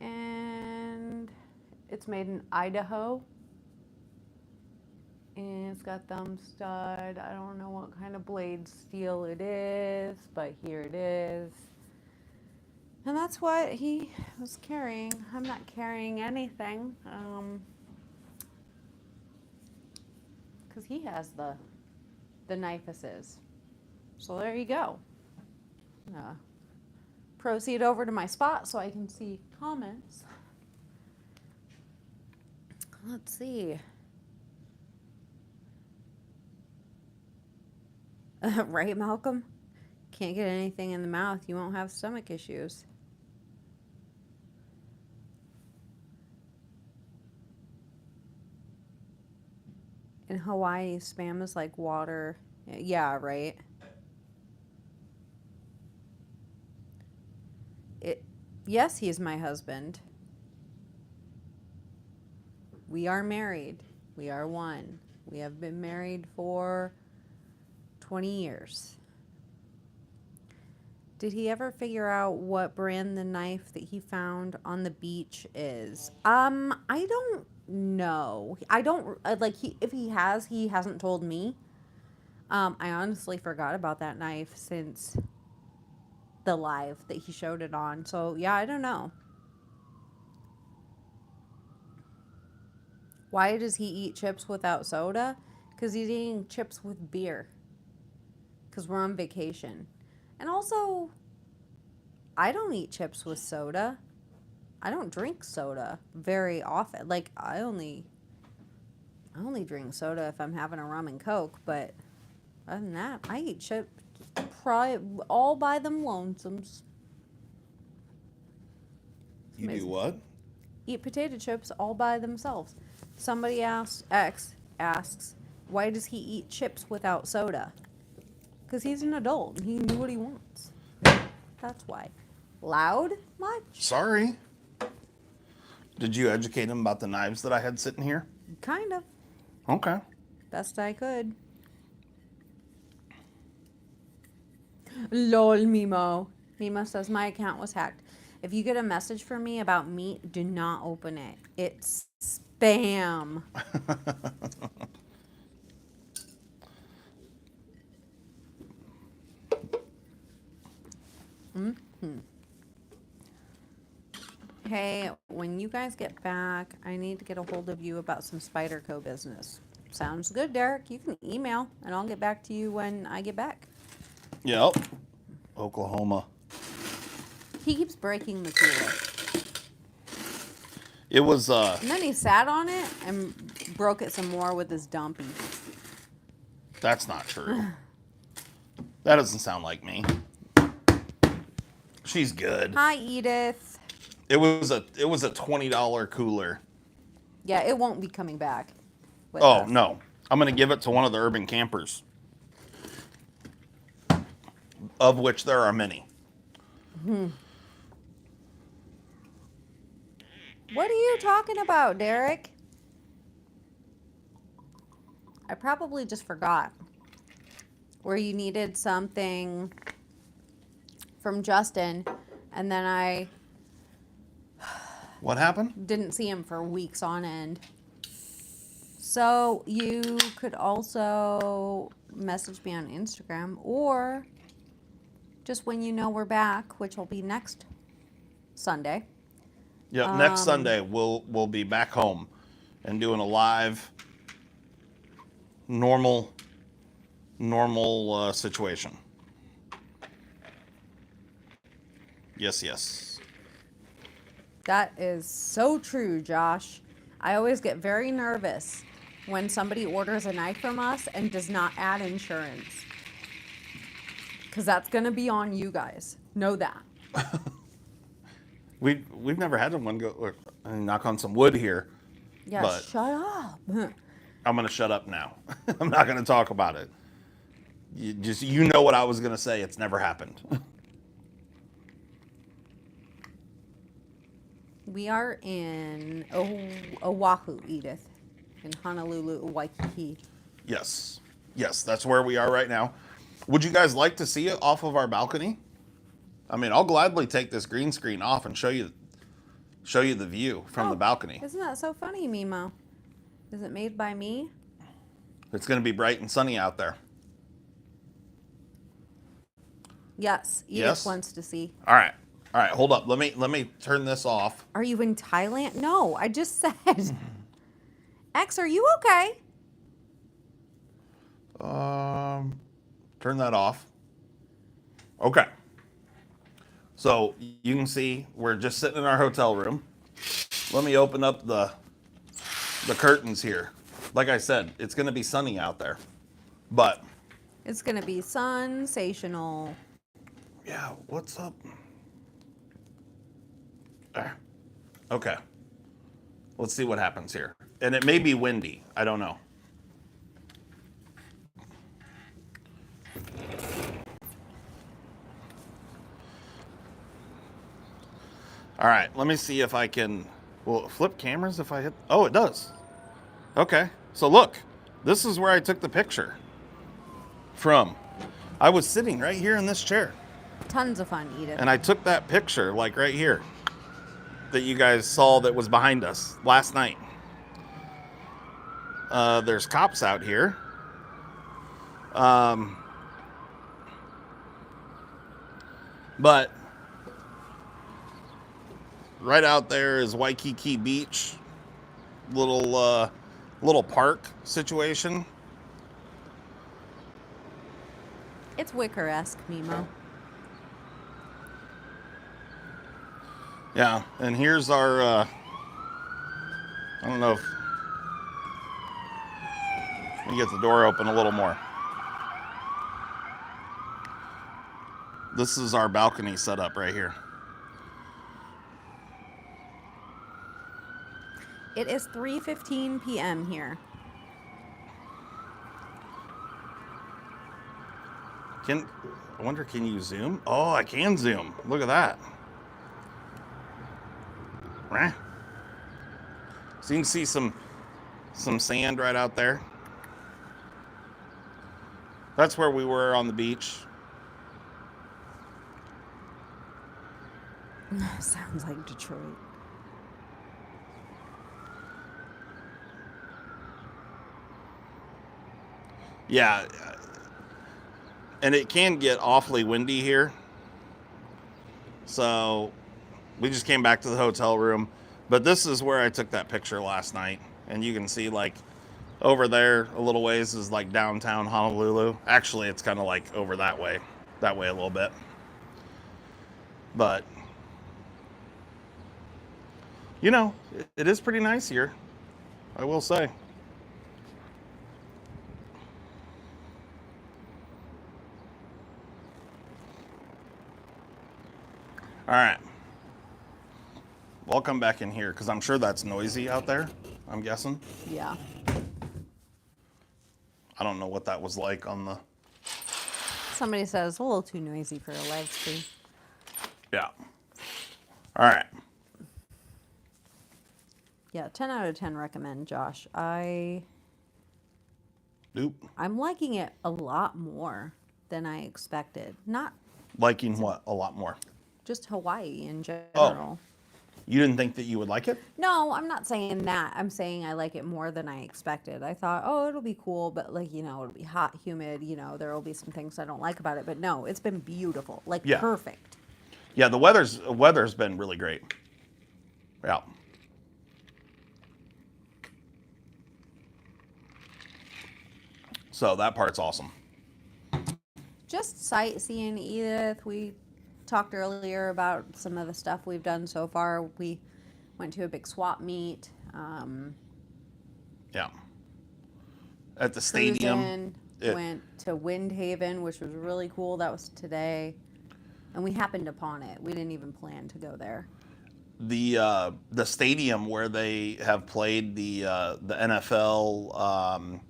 And it's made in Idaho. And it's got thumb stud. I don't know what kind of blade steel it is, but here it is. And that's what he was carrying. I'm not carrying anything. Because he has the knifuses. So there you go. Proceed over to my spot so I can see comments. Let's see. Right, Malcolm? Can't get anything in the mouth, you won't have stomach issues. In Hawaii, spam is like water. Yeah, right. It. Yes, he is my husband. We are married. We are one. We have been married for 20 years. Did he ever figure out what brand the knife that he found on the beach is? I don't know. I don't like if he has, he hasn't told me. I honestly forgot about that knife since the live that he showed it on. So, yeah, I don't know. Why does he eat chips without soda? Cuz he's eating chips with beer. Cuz we're on vacation. And also, I don't eat chips with soda. I don't drink soda very often. Like I only drink soda if I'm having a rum and coke, but other than that, I eat chips probably all by them lonesomes. You do what? Eat potato chips all by themselves. Somebody asks, why does he eat chips without soda? Because he's an adult and he can do what he wants. That's why. Loud? Much? Sorry. Did you educate him about the knives that I had sitting here? Kind of. Okay. Best I could. Lol, Mimo. Mimo says my account was hacked. If you get a message from me about meat, do not open it. It's spam. Mm-hmm. Hey, when you guys get back, I need to get a hold of you about some Spyderco business. Sounds good, Derek. You can email, and I'll get back to you when I get back. Yep. Oklahoma. He keeps breaking the cooler. It was, And then he sat on it and broke it some more with his dumpy. That's not true. That doesn't sound like me. She's good. Hi, Edith. It was a $20 cooler. Yeah, it won't be coming back. Oh, no. I'm going to give it to one of the urban campers. Of which there are many. What are you talking about, Derek? I probably just forgot. Where you needed something from Justin, and then I What happened? didn't see him for weeks on end. So you could also message me on Instagram, or just when you know we're back, which will be next Sunday. Yep, next Sunday we'll be back home and doing a live normal situation. Yes. That is so true, Josh. I always get very nervous when somebody orders a knife from us and does not add insurance. Because that's going to be on you guys. Know that. We've never had one go or knock on some wood here. Yeah, but shut up. I'm gonna shut up now. I'm not gonna talk about it. You know what I was gonna say. It's never happened. We are in Oahu, Edith. In Honolulu, Waikiki. Yes, that's where we are right now. Would you guys like to see it off of our balcony? I mean, I'll gladly take this green screen off and show you the view from the balcony. Isn't that so funny, Mimo? Is it made by me? It's going to be bright and sunny out there. Yes, Edith wants to see. All right, hold up. Let me turn this off. Are you in Thailand? No, I just said. X, are you okay? Turn that off. Okay. So you can see we're just sitting in our hotel room. Let me open up the curtains here. Like I said, it's going to be sunny out there, but It's gonna be sensational. Yeah, what's up? There. Okay. Let's see what happens here. And it may be windy. I don't know. All right, let me see if I can. Will it flip cameras if I hit? Oh, it does. Okay. So look, this is where I took the picture from. I was sitting right here in this chair. Tons of fun, Edith. And I took that picture, like right here, that you guys saw that was behind us last night. There's cops out here. But right out there is Waikiki Beach, little park situation. It's Wicker-esque, Mimo. Yeah, and here's our, I don't know if, let me get the door open a little more. This is our balcony setup right here. It is 3:15 p.m. here. I wonder, can you zoom? Oh, I can zoom. Look at that. Right. So you can see some sand right out there. That's where we were on the beach. Sounds like Detroit. Yeah. And it can get awfully windy here. So we just came back to the hotel room. But this is where I took that picture last night. And you can see, like, over there a little ways is like downtown Honolulu. Actually, it's kind of like over that way a little bit. But, you know, it is pretty nice here, I will say. All right. Well, I'll come back in here because I'm sure that's noisy out there, I'm guessing. Yeah. I don't know what that was like on the... Somebody says it's a little too noisy for a live stream. Yeah. All right. Yeah, 10 out of 10 recommend, Josh. Nope. I'm liking it a lot more than I expected. Not Liking what a lot more? just Hawaii in general. Oh. You didn't think that you would like it? No, I'm not saying that. I'm saying I like it more than I expected. I thought, oh, it'll be cool, but like, you know, it'll be hot, humid, you know, there will be some things I don't like about it. But no, it's been beautiful. Like, Yeah. perfect. Yeah, the weather's been really great. Yeah. So that part's awesome. Just sightseeing, Edith. We talked earlier about some of the stuff we've done so far. We went to a big swap meet. Yeah. At the stadium. Went to Windhaven, which was really cool. That was today. And we happened upon it. We didn't even plan to go there. The stadium where they have played the NFL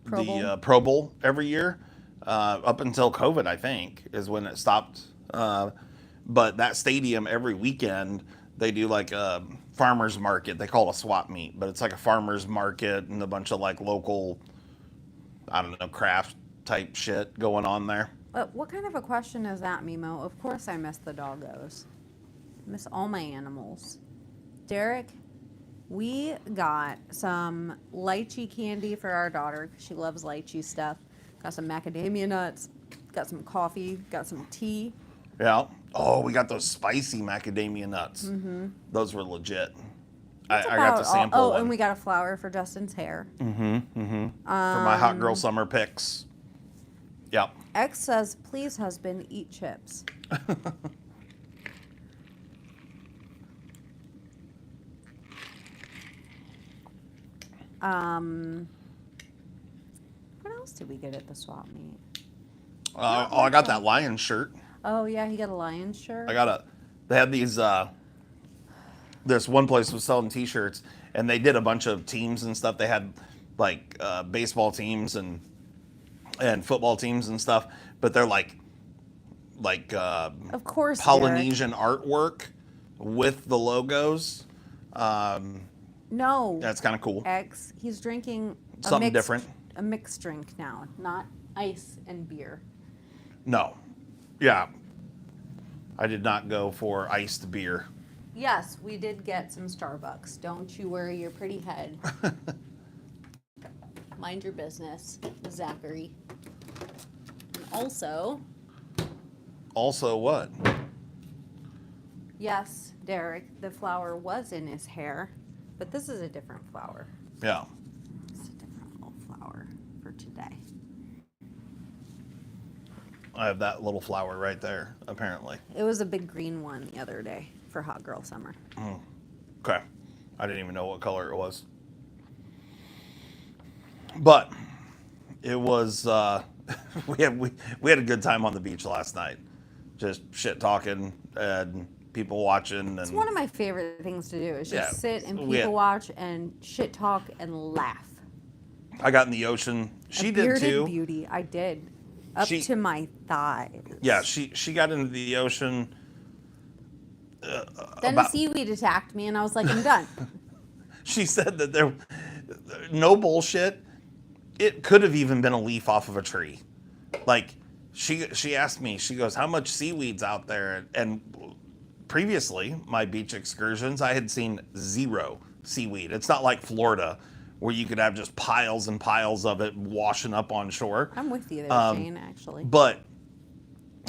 Pro Bowl? Pro Bowl every year, up until COVID, I think, is when it stopped. But that stadium every weekend they do like a farmers market. They call it a swap meet, but it's like a farmers market and a bunch of like local, I don't know, craft type shit going on there. What kind of a question is that, Mimo? Of course I miss the doggos. Miss all my animals. Derek, we got some lychee candy for our daughter because she loves lychee stuff. Got some macadamia nuts, got some coffee, got some tea. Yeah. Oh, we got those spicy macadamia nuts. Mm-hmm. Those were legit. I got to sample one. And we got a flower for Justin's hair. Mm-hmm. Mm-hmm. For my hot girl summer picks. Yep. X says, please, husband, eat chips. What else did we get at the swap meet? I got that lion shirt. Oh yeah, he got a lion shirt. They had these, this one place was selling t-shirts, and they did a bunch of teams and stuff. They had like baseball teams and football teams and stuff, but they're like of course, Polynesian artwork with the logos. No. That's kind of cool. X, he's drinking Something different. A mixed drink now, not ice and beer. No. Yeah. I did not go for iced beer. Yes, we did get some Starbucks. Don't you worry your pretty head. Mind your business, Zachary. And also what? Yes, Derek, the flower was in his hair, but this is a different flower. Yeah. It's a different little flower for today. I have that little flower right there, apparently. It was a big green one the other day for Hot Girl Summer. Okay. I didn't even know what color it was. But it was, we had a good time on the beach last night. Just shit talking and people watching. It's And one of my favorite things to do is just sit and we people watch and shit talk and laugh. I got in the ocean. She did too. Beauty, I did. Up to my thighs. Yeah, she got into the ocean. Then the seaweed attacked me and I was like, I'm done. She said that there, no bullshit, it could have even been a leaf off of a tree. Like, she asked me, she goes, how much seaweed's out there? And previously, my beach excursions, I had seen 0 seaweed. It's not like Florida, where you could have just piles and piles of it washing up on shore. I'm with you there, Shane, actually. But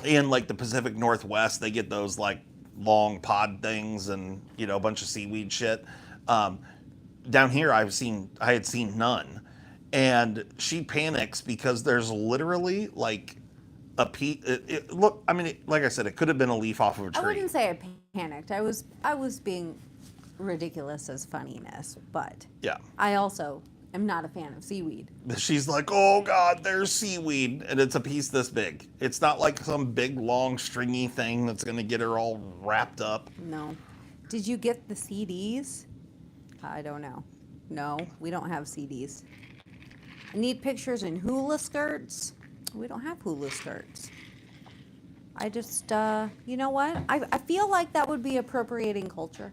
in like the Pacific Northwest, they get those like long pod things and, you know, a bunch of seaweed shit. Down here, I had seen none. And she panics because there's literally like a look, I mean, like I said, it could have been a leaf off of a tree. I wouldn't say I panicked. I was being ridiculous as funniness, but yeah, I also am not a fan of seaweed. She's like, oh God, there's seaweed, and it's a piece this big. It's not like some big, long, stringy thing that's gonna get her all wrapped up. No. Did you get the CDs? I don't know. No, we don't have CDs. I need pictures in hula skirts. We don't have hula skirts. I just, you know what? I feel like that would be appropriating culture.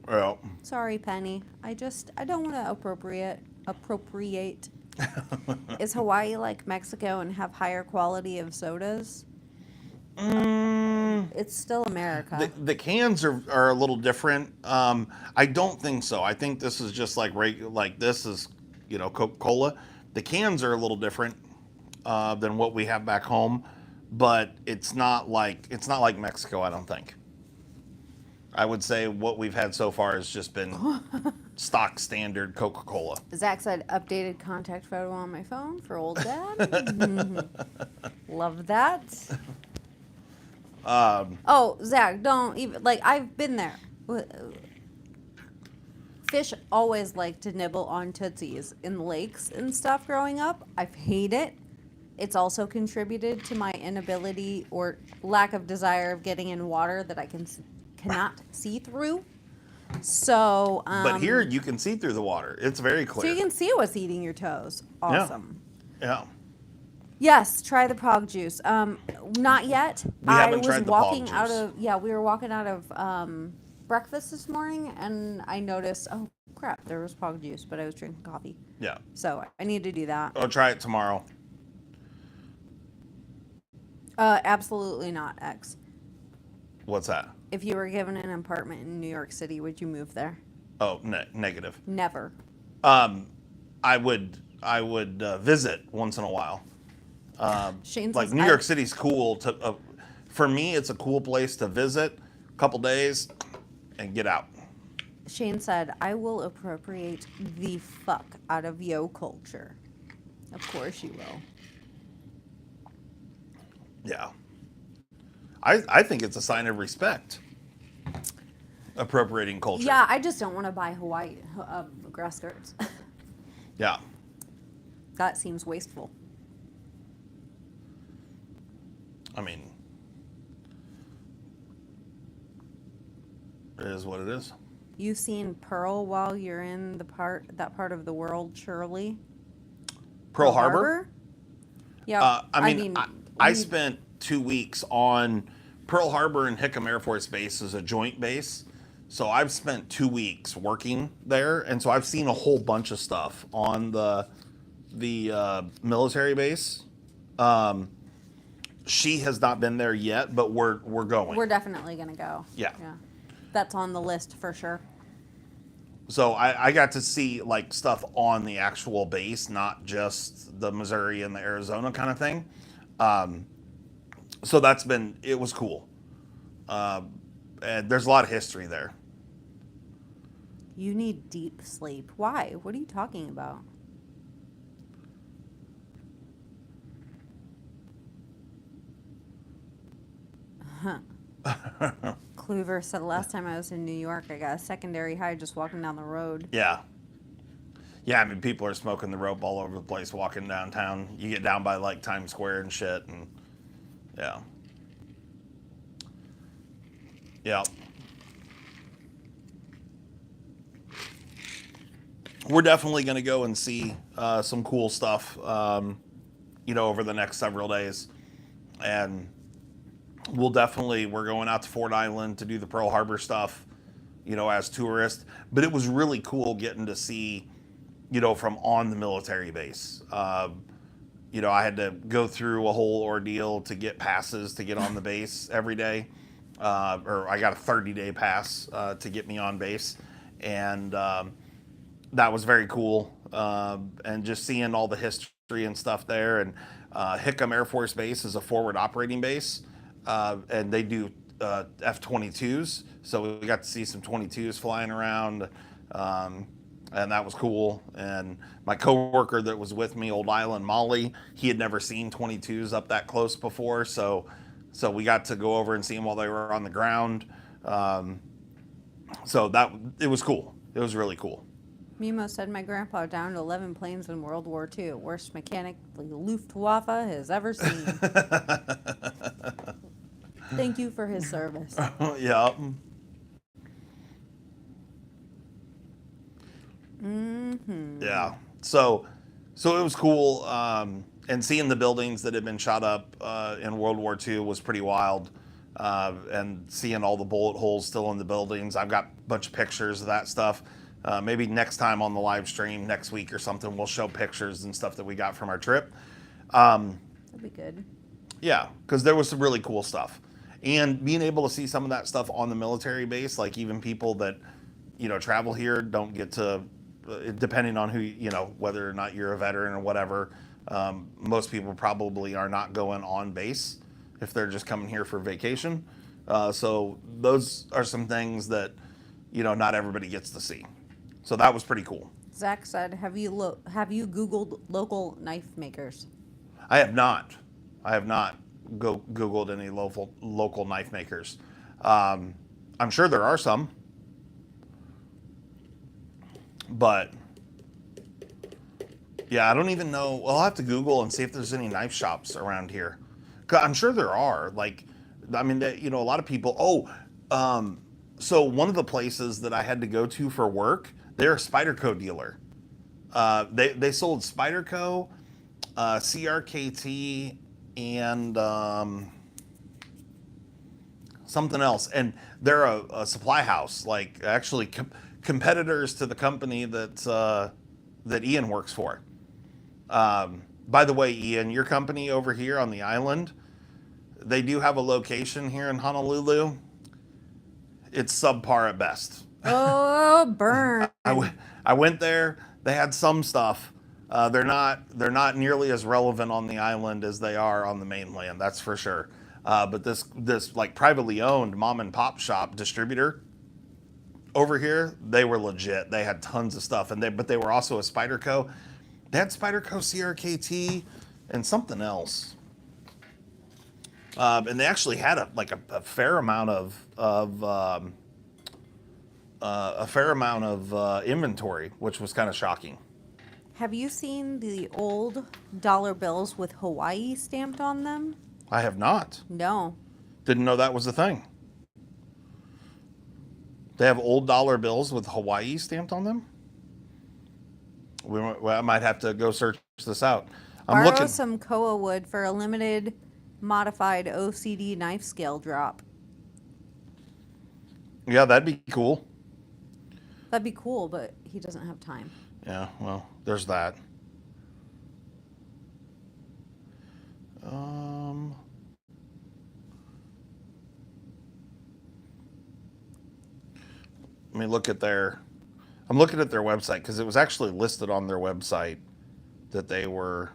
Well. Sorry, Penny. I don't want to appropriate. Is Hawaii like Mexico and have higher quality of sodas? It's still America. The cans are a little different. I don't think so. I think this is just like this is, you know, Coca-Cola. The cans are a little different than what we have back home, but it's not like Mexico, I don't think. I would say what we've had so far has just been stock standard Coca-Cola. Zach said, updated contact photo on my phone for old dad. Love that. Oh, Zach, don't even, like, I've been there. Fish always like to nibble on tootsies in lakes and stuff growing up. I hate it. It's also contributed to my inability or lack of desire of getting in water that I cannot see through. So, but here you can see through the water. It's very clear. So you can see what's eating your toes. Awesome. Yeah. Yes, try the pog juice. Not yet. We haven't tried the pog juice. We were walking out of breakfast this morning and I noticed, oh crap, there was pog juice, but I was drinking coffee. Yeah. So I need to do that. I'll try it tomorrow. Absolutely not, X. What's that? If you were given an apartment in New York City, would you move there? Oh, negative. Never. I would visit once in a while. Shane like says, New York City's cool to. For me, it's a cool place to visit, a couple days, and get out. Shane said, I will appropriate the fuck out of yo culture. Of course you will. Yeah. I think it's a sign of respect. Appropriating culture. Yeah, I just don't want to buy Hawaii grass skirts. Yeah. That seems wasteful. I mean, it is what it is. You seen Pearl while you're in that part of the world, surely? Pearl Harbor? Yeah. I spent 2 weeks on Pearl Harbor and Hickam Air Force Base as a joint base. So I've spent 2 weeks working there, and so I've seen a whole bunch of stuff on the military base. She has not been there yet, but we're going. We're definitely gonna go. Yeah. That's on the list for sure. So I got to see like stuff on the actual base, not just the Missouri and the Arizona kind of thing. So it was cool. And there's a lot of history there. You need deep sleep. Why? What are you talking about? Huh. Clover said last time I was in New York, I got a secondary high just walking down the road. Yeah. Yeah, I mean, people are smoking the rope all over the place walking downtown. You get down by like Times Square and shit, and yeah. Yeah. We're definitely going to go and see some cool stuff, over the next several days. And we're going out to Fort Island to do the Pearl Harbor stuff, as tourists. But it was really cool getting to see, from on the military base. I had to go through a whole ordeal to get passes to get on the base every day. Or I got a 30-day pass to get me on base. And that was very cool. And just seeing all the history and stuff there. And Hickam Air Force Base is a forward operating base. And they do F-22s. So we got to see some 22s flying around. And that was cool. And my coworker that was with me, Old Island Molly, he had never seen 22s up that close before. So we got to go over and see them while they were on the ground. So it was cool. It was really cool. Mimo said my grandpa downed 11 planes in World War II. Worst mechanic the Luftwaffe has ever seen. Thank you for his service. Yeah. Mm-hmm. Yeah. So it was cool. And seeing the buildings that had been shot up in World War II was pretty wild. And seeing all the bullet holes still in the buildings. I've got a bunch of pictures of that stuff. Maybe next time on the live stream next week or something, we'll show pictures and stuff that we got from our trip. That'd be good. Yeah, because there was some really cool stuff. And being able to see some of that stuff on the military base, like even people that, travel here don't get to, depending on who, whether or not you're a veteran or whatever, most people probably are not going on base if they're just coming here for vacation. So those are some things that, not everybody gets to see. So that was pretty cool. Zach said, have you Googled local knife makers? I have not Googled any local knife makers. I'm sure there are some, but yeah, I don't even know. Well, I'll have to Google and see if there's any knife shops around here. 'Cause I'm sure there are. Like, I mean, a lot of people. So one of the places that I had to go to for work, they're a Spyderco dealer. They sold Spyderco, CRKT, and something else. And they're a supply house, like actually competitors to the company that Ian works for. By the way, Ian, your company over here on the island, they do have a location here in Honolulu. It's subpar at best. Oh, burn. I went there. They had some stuff. They're not nearly as relevant on the island as they are on the mainland. That's for sure. But this like privately owned mom and pop shop distributor over here, they were legit. They had tons of stuff, but they were also a Spyderco. They had Spyderco CRKT and something else. And they actually had a fair amount of inventory, which was kind of shocking. Have you seen the old dollar bills with Hawaii stamped on them? I have not. No. Didn't know that was a thing. They have old dollar bills with Hawaii stamped on them? I might have to go search this out. I'm Borrow looking. some koa wood for a limited modified OCD knife scale drop. Yeah, that'd be cool. That'd be cool, but he doesn't have time. Yeah, well, there's that. Let me look at their. I'm looking at their website because it was actually listed on their website that they were.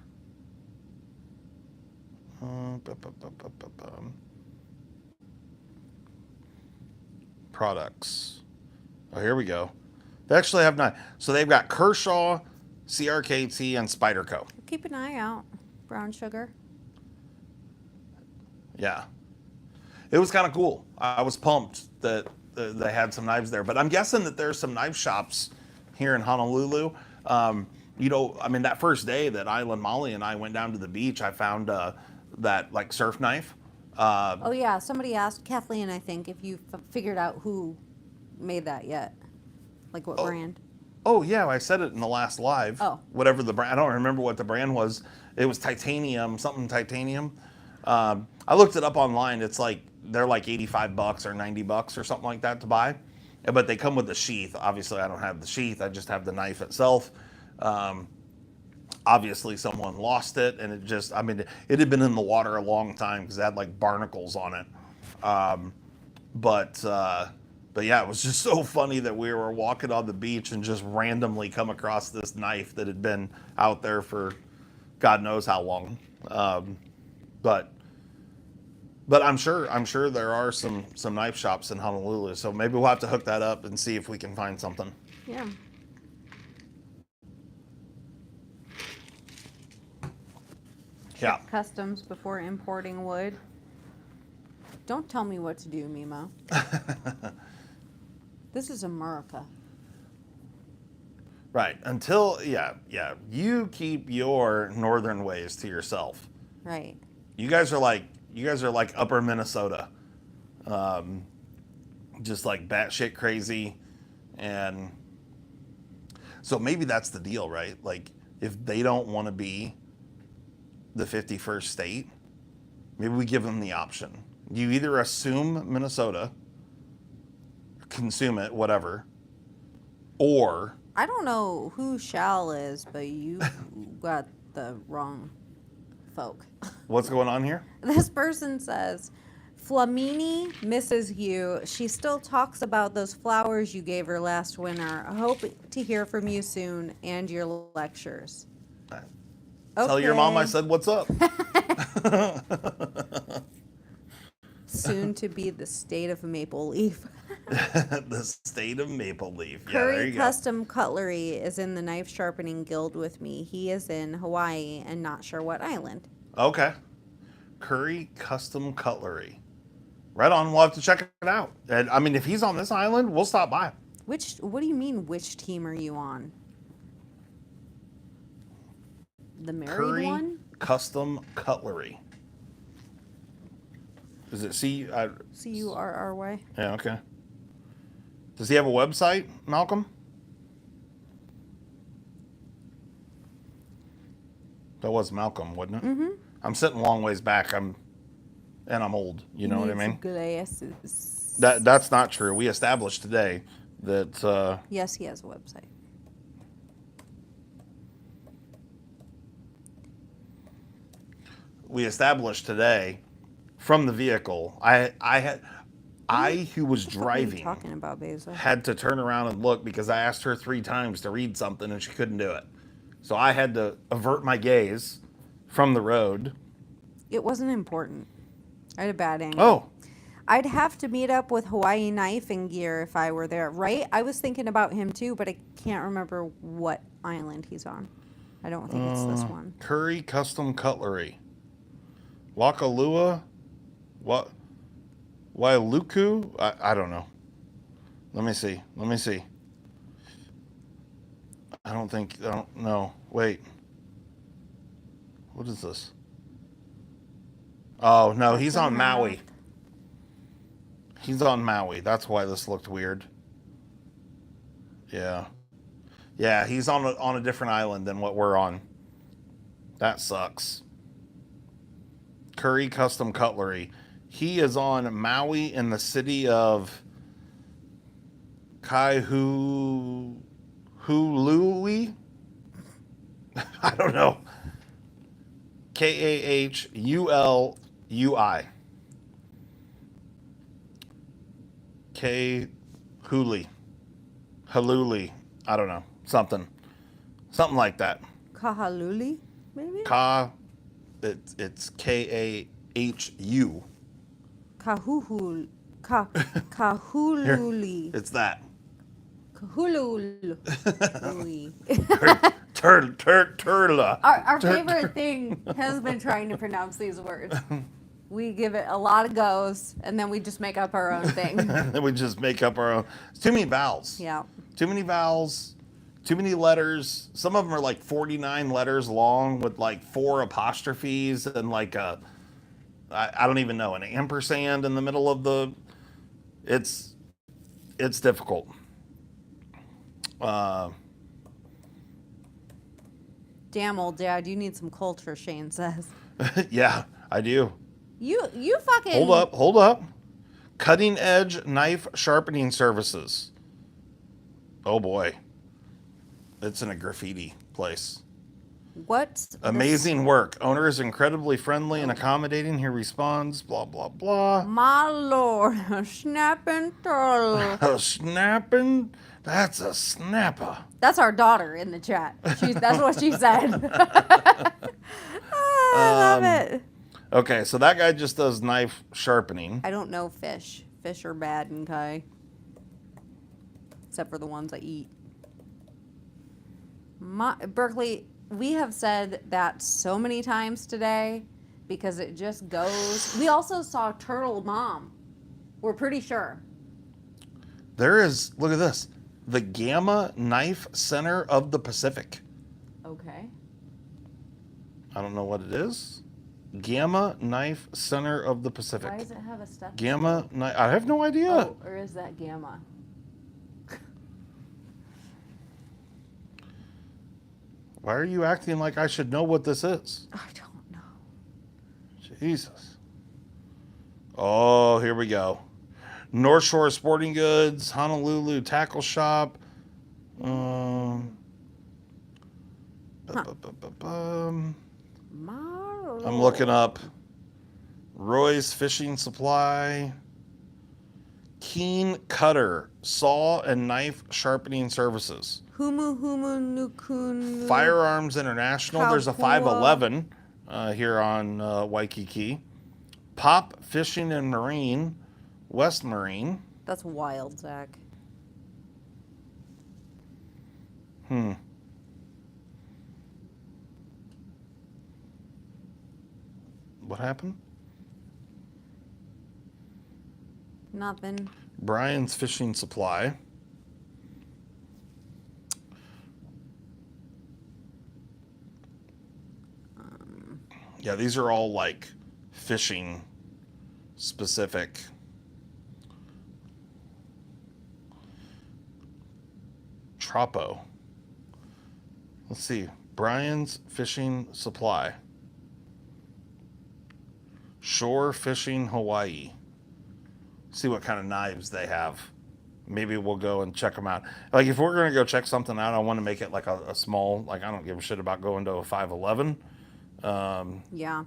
Products. Oh, here we go. They actually have 9. So they've got Kershaw, CRKT, and Spyderco. Keep an eye out. Brown sugar. Yeah. It was kind of cool. I was pumped that they had some knives there. But I'm guessing that there's some knife shops here in Honolulu. I mean, that first day that Island Molly and I went down to the beach, I found that like surf knife. Oh yeah, somebody asked Kathleen, I think, if you figured out who made that yet, like what brand. Oh yeah, I said it in the last live. Oh. Whatever the brand, I don't remember what the brand was. It was titanium, something titanium. I looked it up online. It's like they're like $85 or $90 or something like that to buy, but they come with the sheath. Obviously, I don't have the sheath. I just have the knife itself. Obviously, someone lost it, and it had been in the water a long time because it had like barnacles on it. But yeah, it was just so funny that we were walking on the beach and just randomly come across this knife that had been out there for God knows how long. But I'm sure there are some knife shops in Honolulu, so maybe we'll have to hook that up and see if we can find something. Yeah. Yeah. Check customs before importing wood. Don't tell me what to do, Mimo. This is America. Right. Yeah. You keep your northern ways to yourself. Right. You guys are like upper Minnesota. Just like batshit crazy. And so maybe that's the deal, right? Like if they don't want to be the 51st state, maybe we give them the option. You either assume Minnesota, consume it, whatever, or... I don't know who Shal is, but you got the wrong folk. What's going on here? This person says, Flamini misses you. She still talks about those flowers you gave her last winter. I hope to hear from you soon and your lectures. Tell your mom I said what's up. Soon to be the state of Maple Leaf. The state of Maple Leaf. Yeah, Curry there you go. Custom Cutlery is in the knife sharpening guild with me. He is in Hawaii and not sure what island. Okay. Curry Custom Cutlery. Right on. We'll have to check it out. And I mean, if he's on this island, we'll stop by. What do you mean, which team are you on? The married Curry one? Custom Cutlery. Is it Curry? Yeah, okay. Does he have a website, Malcolm? That was Malcolm, wasn't it? Mm-hmm. I'm sitting a long ways back. I'm old. You know what I mean? Glasses. That's not true. We established today that. Yes, he has a website. We established today from the vehicle. I who was driving Talking about Basil. had to turn around and look because I asked her 3 times to read something and she couldn't do it. So I had to avert my gaze from the road. It wasn't important. I had a bad angle. Oh, I'd have to meet up with Hawaii Knife and Gear if I were there, right? I was thinking about him too, but I can't remember what island he's on. I don't think it's this one. Curry Custom Cutlery. Wakalua? What? Wailuku? I don't know. Let me see. I don't know. Wait. What is this? Oh, no, That's he's a on map. Maui. He's on Maui. That's why this looked weird. Yeah. Yeah, he's on a different island than what we're on. That sucks. Curry Custom Cutlery. He is on Maui in the city of Kaihului. I don't know. Kahui. K Huli. Haluli. I don't know. Something like that. Kahaluli, maybe? It's Kahu. Kahuhul. Here, Kahululi. it's that. Kahululi. Turtla. Our favorite thing has been trying to pronounce these words. We give it a lot of goes, and then we just make up our own thing. Then we just make up our own. It's too many vowels. Yeah. Too many vowels. Too many letters. Some of them are like 49 letters long with like 4 apostrophes and like I don't even know, an ampersand in the middle of the. It's difficult. Damn, old dad, you need some culture, Shane says. Yeah, I do. You fucking... Hold up. Cutting edge knife sharpening services. Oh boy. It's in a graffiti place. What? Amazing work. Owner is incredibly friendly and accommodating. He responds, blah, blah, blah. My lord, a snapping turtle. A snapping? That's a snapper. That's our daughter in the chat. That's what she said. I love it. Okay, so that guy just does knife sharpening. I don't know fish. Fish are bad in Kai. Except for the ones I eat. Berkeley, we have said that so many times today because it just goes. We also saw Turtle Mom. We're pretty sure. There is, look at this, the Gamma Knife Center of the Pacific. Okay. I don't know what it is. Gamma Knife Center of the Pacific. Why does it have a step? Gamma Knife, I have no idea. Oh, or is that Gamma? Why are you acting like I should know what this is? I don't know. Jesus. Oh, here we go. North Shore Sporting Goods, Honolulu Tackle Shop. I'm looking up Roy's Fishing Supply. Keen Cutter, Saw and Knife Sharpening Services. Humu Nukun. Firearms International. There's a 511 here on Waikiki. Pop Fishing and Marine, West Marine. That's wild, Zach. What happened? Nothing. Brian's Fishing Supply. Yeah, these are all like fishing specific. Trapo. Let's see. Brian's Fishing Supply. Shore Fishing Hawaii. See what kind of knives they have. Maybe we'll go and check them out. Like if we're going to go check something out, I want to make it like a small, like I don't give a shit about going to a 511. Yeah.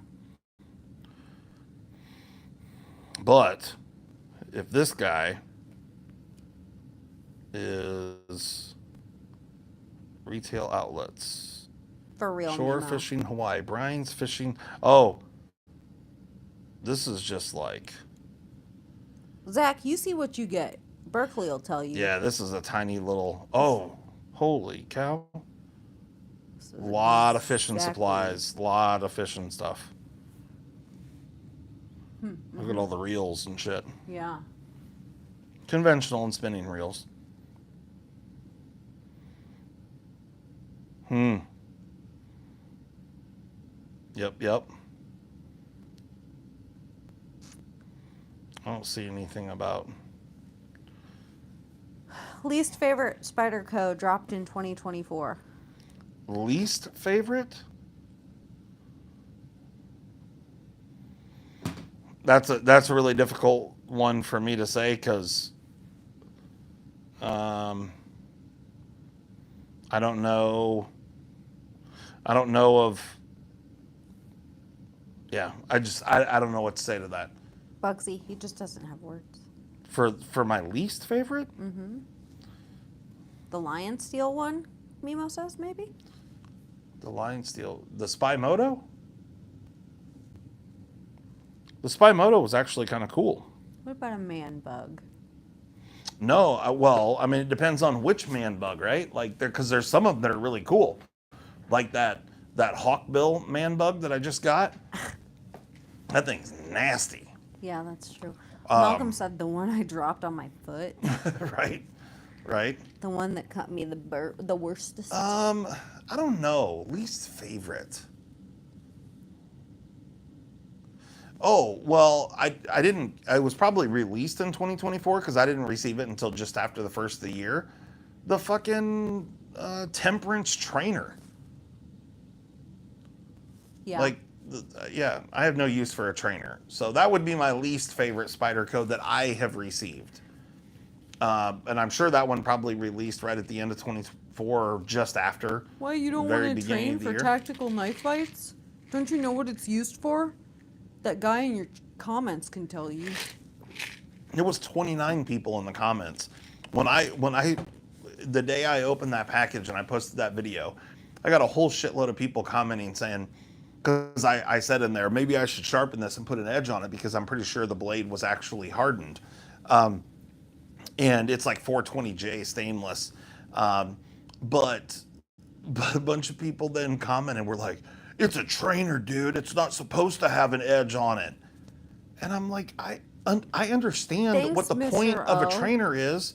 But if this guy is retail outlets. For real. Shore Nemo. Fishing Hawaii. Brian's Fishing. Oh, this is just like. Zach, you see what you get. Berkeley will tell you. Yeah, this is a tiny little. Oh, holy cow. Lot of fishing supplies. Lot of fishing stuff. Look at all the reels and shit. Yeah. Conventional and spinning reels. Hmm. Yep. I don't see anything about Least favorite Spyderco dropped in 2024. least favorite. That's a really difficult one for me to say because I don't know. I don't know of. Yeah, I don't know what to say to that. Bugsy, he just doesn't have words. For my least favorite, The Lion Steel one, Mimo says, maybe? the Lion Steel, the Spy Moto. The Spy Moto was actually kind of cool. What about a man bug? No, well, I mean, it depends on which man bug, right? Like, because there's some of them that are really cool, like that hawkbill man bug that I just got. That thing's nasty. Yeah, that's true. Malcolm said the one I dropped on my foot. Right. The one that cut me the worstest. I don't know. Least favorite. Oh, well, I didn't. It was probably released in 2024 because I didn't receive it until just after the first of the year. The fucking temperance trainer. Yeah. Like, yeah, I have no use for a trainer. So that would be my least favorite Spyderco that I have received. And I'm sure that one probably released right at the end of 24 or just after. Why, you don't very want to beginning train of the for year. tactical knife fights? Don't you know what it's used for? That guy in your comments can tell you. There was 29 people in the comments. The day I opened that package and I posted that video, I got a whole shitload of people commenting saying, because I said in there, maybe I should sharpen this and put an edge on it because I'm pretty sure the blade was actually hardened. And it's like 420J stainless. But a bunch of people then commented and were like, it's a trainer, dude. It's not supposed to have an edge on it. And I'm like, I understand Thanks, what the Mr. point of a O. trainer is.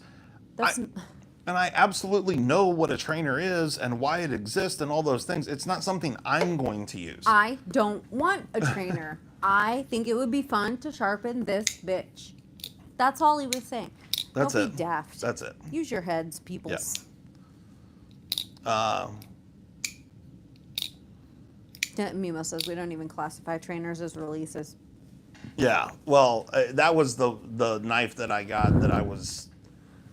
That's And I absolutely know what a trainer is and why it exists and all those things. It's not something I'm going to use. I don't want a trainer. I think it would be fun to sharpen this bitch. That's all he was saying. That's Don't it. be daft. That's it. Use your heads, peoples. Mimo says we don't even classify trainers as releases. Yeah. Well, that was the knife that I got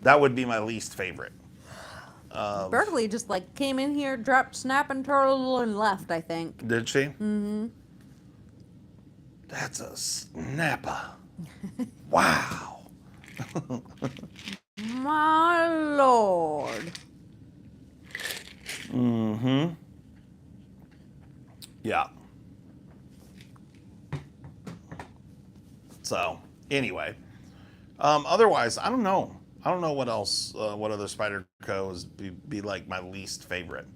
that would be my least favorite. Berkeley just like came in here, dropped snap and turtle and left, I think. Did she? Mm-hmm. That's a snapper. Wow. My lord. Mm-hmm. Yeah. So, anyway. Otherwise, I don't know. I don't know what else, what other Spydercos be like my least favorite.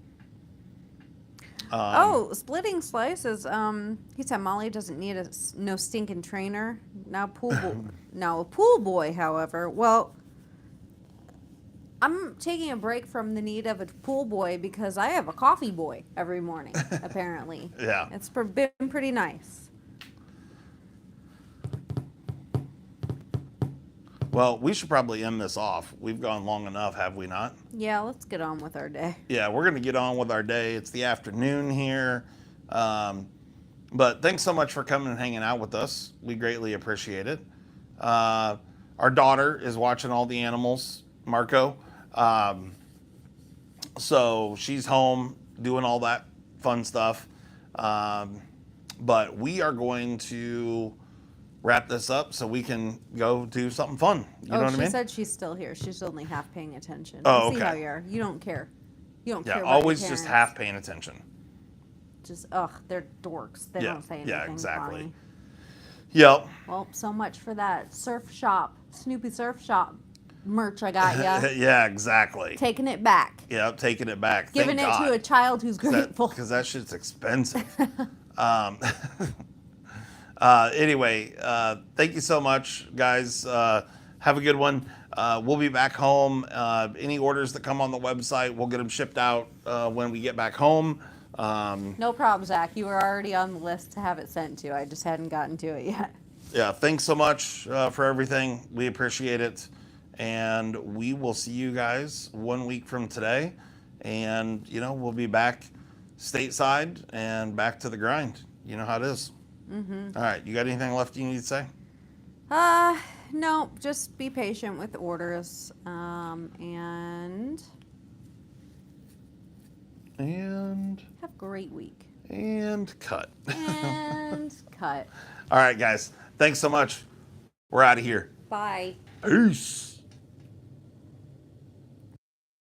Splitting slices. He said Molly doesn't need no stinking trainer. Now a pool boy, however. Well, I'm taking a break from the need of a pool boy because I have a coffee boy every morning. Apparently, Yeah. it's been pretty nice. Well, we should probably end this off. We've gone long enough, have we not? Yeah, let's get on with our day. Yeah, we're going to get on with our day. It's the afternoon here. But thanks so much for coming and hanging out with us. We greatly appreciate it. Our daughter is watching all the animals, Marco. So she's home doing all that fun stuff. But we are going to wrap this up so we can go do something fun. You know what I mean? She said she's still here. She's only half paying attention. Oh, See okay. how you are. You don't care. You don't care. Yeah, about always your just parents. half paying attention. Just they're dorks. They don't say anything. Yeah, exactly. Funny. Yep. Well, so much for that surf shop, Snoopy Surf Shop merch I got ya. Yeah, exactly. Taking it back. Yep, taking it back. Giving Thank it God. to a child who's grateful. Because that shit's expensive. Anyway, thank you so much, guys. Have a good one. We'll be back home. Any orders that come on the website, we'll get them shipped out when we get back home. No problem, Zach. You were already on the list to have it sent to. I just hadn't gotten to it yet. Yeah, thanks so much for everything. We appreciate it. And we will see you guys 1 week from today. And, we'll be back stateside and back to the grind. You know how it is. All right, you got anything left you need to say? No, just be patient with orders. And have a great week. And cut. And cut. All right, guys. Thanks so much. We're out of here. Bye. Peace.